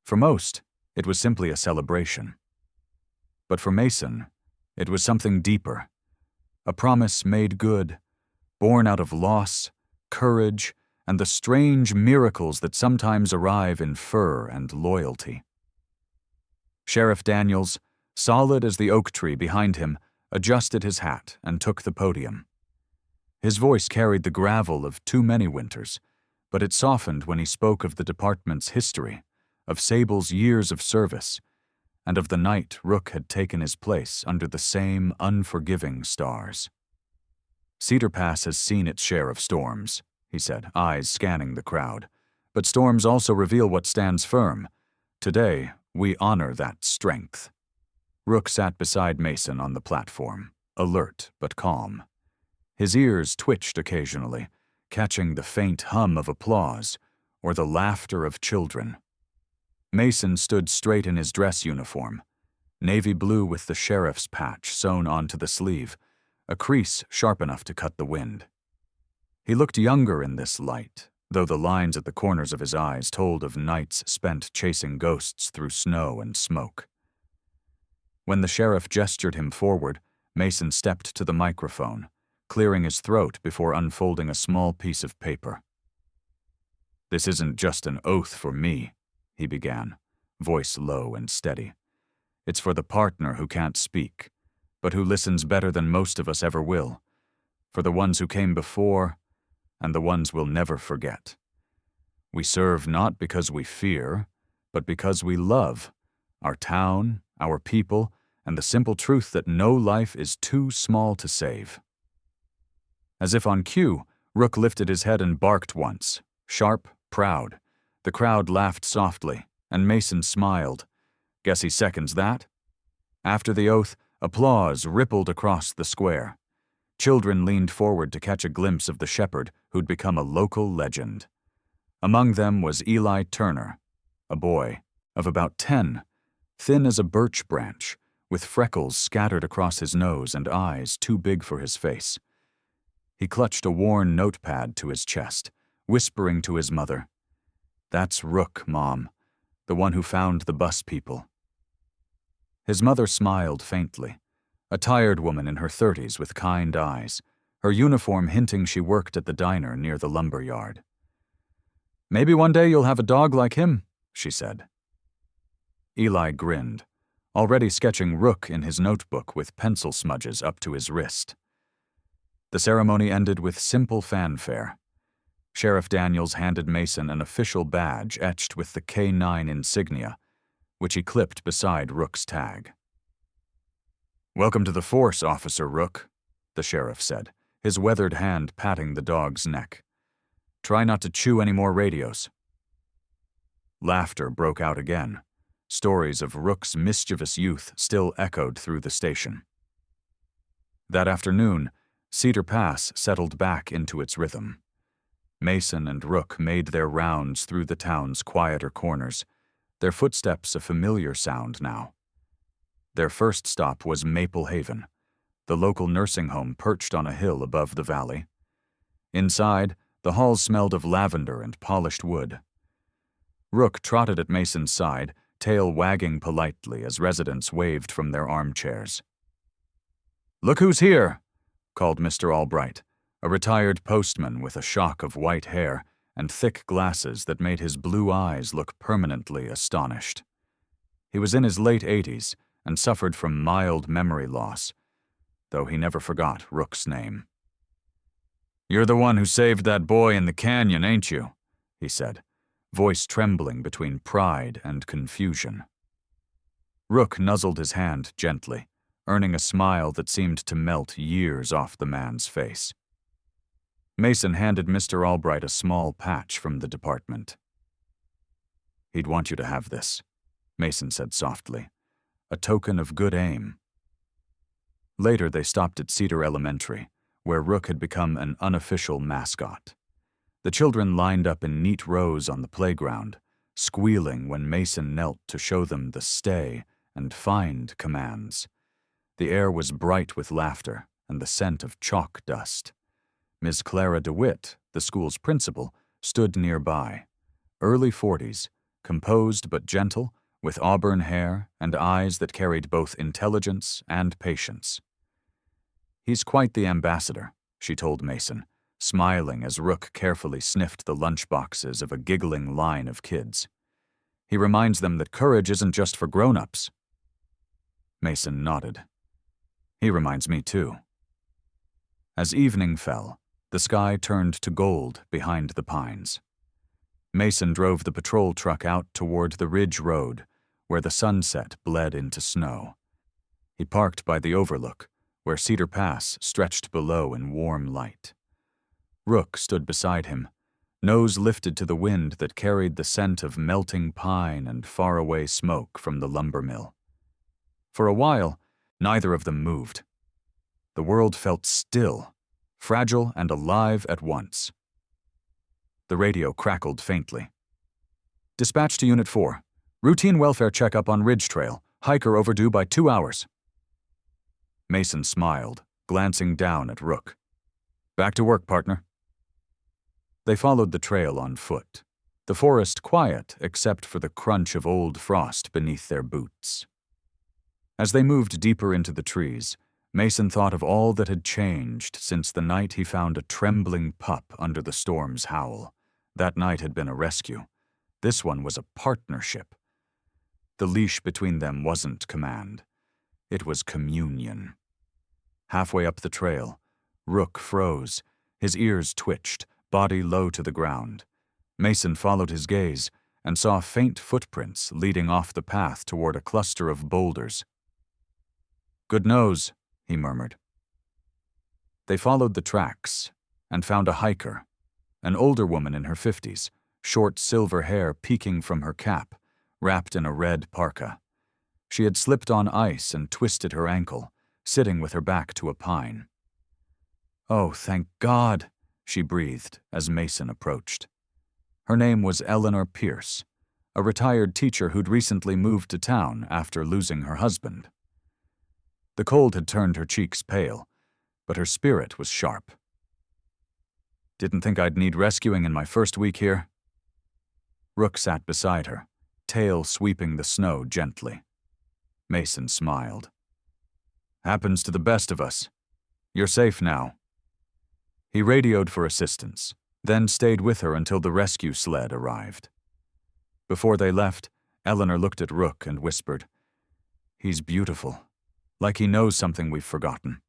For most, it was simply a celebration. But for Mason, it was something deeper, a promise made good, born out of loss, courage, and the strange miracles that sometimes arrive in fur and loyalty. Sheriff Daniels, solid as the oak tree behind him, adjusted his hat and took the podium. His voice carried the gravel of too many winters, but it softened when he spoke of the department's history, of Sable's years of service, and of the night Rook had taken his place under the same unforgiving stars. "Cedar Pass has seen its share of storms," he said, eyes scanning the crowd. "But storms also reveal what stands firm. Today, we honor that strength." Rook sat beside Mason on the platform, alert but calm. His ears twitched occasionally, catching the faint hum of applause or the laughter of children. Mason stood straight in his dress uniform, navy blue with the sheriff's patch sewn onto the sleeve, a crease sharp enough to cut the wind. He looked younger in this light, though the lines at the corners of his eyes told of nights spent chasing ghosts through snow and smoke. When the sheriff gestured him forward, Mason stepped to the microphone, clearing his throat before unfolding a small piece of paper. "This isn't just an oath for me," he began, voice low and steady. "It's for the partner who can't speak, but who listens better than most of us ever will, for the ones who came before and the ones we'll never forget. We serve not because we fear, but because we love our town, our people, and the simple truth that no life is too small to save. As if on cue, Rook lifted his head and barked once, sharp, proud. The crowd laughed softly, and Mason smiled. Guess he seconds that? After the oath, applause rippled across the square. Children leaned forward to catch a glimpse of the shepherd who'd become a local legend. Among them was Eli Turner, a boy of about 10, thin as a birch branch, with freckles scattered across his nose and eyes too big for his face. He clutched a worn notepad to his chest, whispering to his mother, "That's Rook, Mom, the one who found the bus people." His mother smiled faintly, a tired woman in her 30s with kind eyes, her uniform hinting she worked at the diner near the lumber yard. "Maybe one day you'll have a dog like him," she said. Eli grinned, already sketching Rook in his notebook with pencil smudges up to his wrist. The ceremony ended with simple fanfare. Sheriff Daniels handed Mason an official badge etched with the K9 insignia, which he clipped beside Rook's tag. "Welcome to the force, Officer Rook," the sheriff said, his weathered hand patting the dog's neck. "Try not to chew any more radios." Laughter broke out again. Stories of Rook's mischievous youth still echoed through the station. That afternoon, Cedar Pass settled back into its rhythm. Mason and Rook made their rounds through the town's quieter corners, their footsteps a familiar sound now. Their first stop was Maple Haven, the local nursing home perched on a hill above the valley. Inside, the halls smelled of lavender and polished wood. Rook trotted at Mason's side, tail wagging politely as residents waved from their armchairs. "Look who's here," called Mr. Albright, a retired postman with a shock of white hair and thick glasses that made his blue eyes look permanently astonished. He was in his late 80s and suffered from mild memory loss, though he never forgot Rook's name. "You're the one who saved that boy in the canyon, ain't you?" he said, voice trembling between pride and confusion. Rook nuzzled his hand gently, earning a smile that seemed to melt years off the man's face. Mason handed Mr. Albright a small patch from the department. "He'd want you to have this," Mason said softly, "a token of good aim." Later they stopped at Cedar Elementary, where Rook had become an unofficial mascot. The children lined up in neat rows on the playground, squealing when Mason knelt to show them the stay and find commands. The air was bright with laughter and the scent of chalk dust. Ms. Clara DeWitt, the school's principal, stood nearby, early 40s, composed but gentle, with auburn hair and eyes that carried both intelligence and patience. "He's quite the ambassador," she told Mason, smiling as Rook carefully sniffed the lunchboxes of a giggling line of kids. "He reminds them that courage isn't just for grown-ups." Mason nodded. "He reminds me too." As evening fell, the sky turned to gold behind the pines. Mason drove the patrol truck out toward the Ridge Road, where the sunset bled into snow. He parked by the overlook, where Cedar Pass stretched below in warm light. Rook stood beside him, nose lifted to the wind that carried the scent of melting pine and faraway smoke from the lumber mill. For a while, neither of them moved. The world felt still, fragile and alive at once. The radio crackled faintly. "Dispatch to Unit 4. Routine welfare checkup on Ridge Trail. Hiker overdue by 2 hours." Mason smiled, glancing down at Rook. "Back to work, partner." They followed the trail on foot, the forest quiet except for the crunch of old frost beneath their boots. As they moved deeper into the trees, Mason thought of all that had changed since the night he found a trembling pup under the storm's howl. That night had been a rescue. This one was a partnership. The leash between them wasn't command. It was communion. Halfway up the trail, Rook froze, his ears twitched, body low to the ground. Mason followed his gaze and saw faint footprints leading off the path toward a cluster of boulders. "Good nose," he murmured. They followed the tracks and found a hiker, an older woman in her 50s, short silver hair peeking from her cap, wrapped in a red parka. She had slipped on ice and twisted her ankle, sitting with her back to a pine. "Oh, thank God," she breathed as Mason approached. Her name was Eleanor Pierce, a retired teacher who'd recently moved to town after losing her husband. The cold had turned her cheeks pale, but her spirit was sharp. "Didn't think I'd need rescuing in my first week here." Rook sat beside her, tail sweeping the snow gently. Mason smiled. "Happens to the best of us. You're safe now." He radioed for assistance, then stayed with her until the rescue sled arrived. Before they left, Eleanor looked at Rook and whispered, "He's beautiful, like he knows something we've forgotten."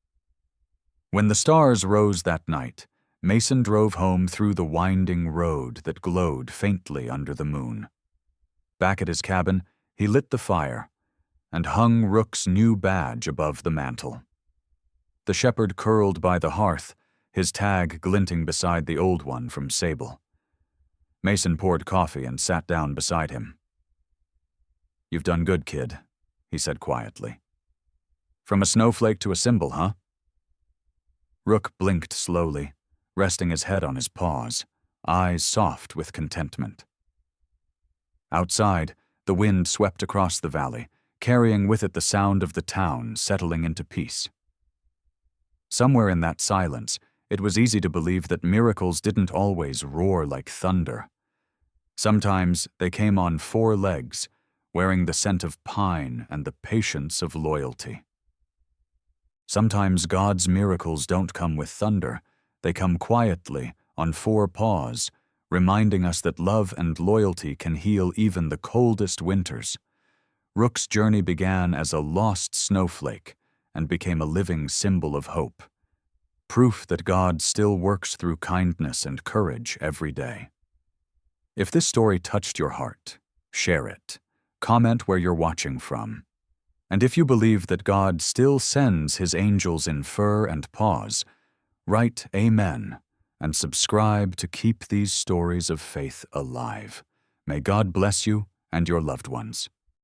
When the stars rose that night, Mason drove home through the winding road that glowed faintly under the moon. Back at his cabin, he lit the fire and hung Rook's new badge above the mantel. The shepherd curled by the hearth, his tag glinting beside the old one from Sable. Mason poured coffee and sat down beside him. "You've done good, kid," he said quietly. "From a snowflake to a symbol, huh?" Rook blinked slowly, resting his head on his paws, eyes soft with contentment. Outside, the wind swept across the valley, carrying with it the sound of the town settling into peace. Somewhere in that silence, it was easy to believe that miracles didn't always roar like thunder. Sometimes they came on 4 legs, wearing the scent of pine and the patience of loyalty. Sometimes God's miracles don't come with thunder. They come quietly, on 4 paws, reminding us that love and loyalty can heal even the coldest winters. Rook's journey began as a lost snowflake and became a living symbol of hope. Proof that God still works through kindness and courage every day. If this story touched your heart, share it. Comment where you're watching from. And if you believe that God still sends his angels in fur and paws, write Amen and subscribe to keep these stories of faith alive. May God bless you and your loved ones.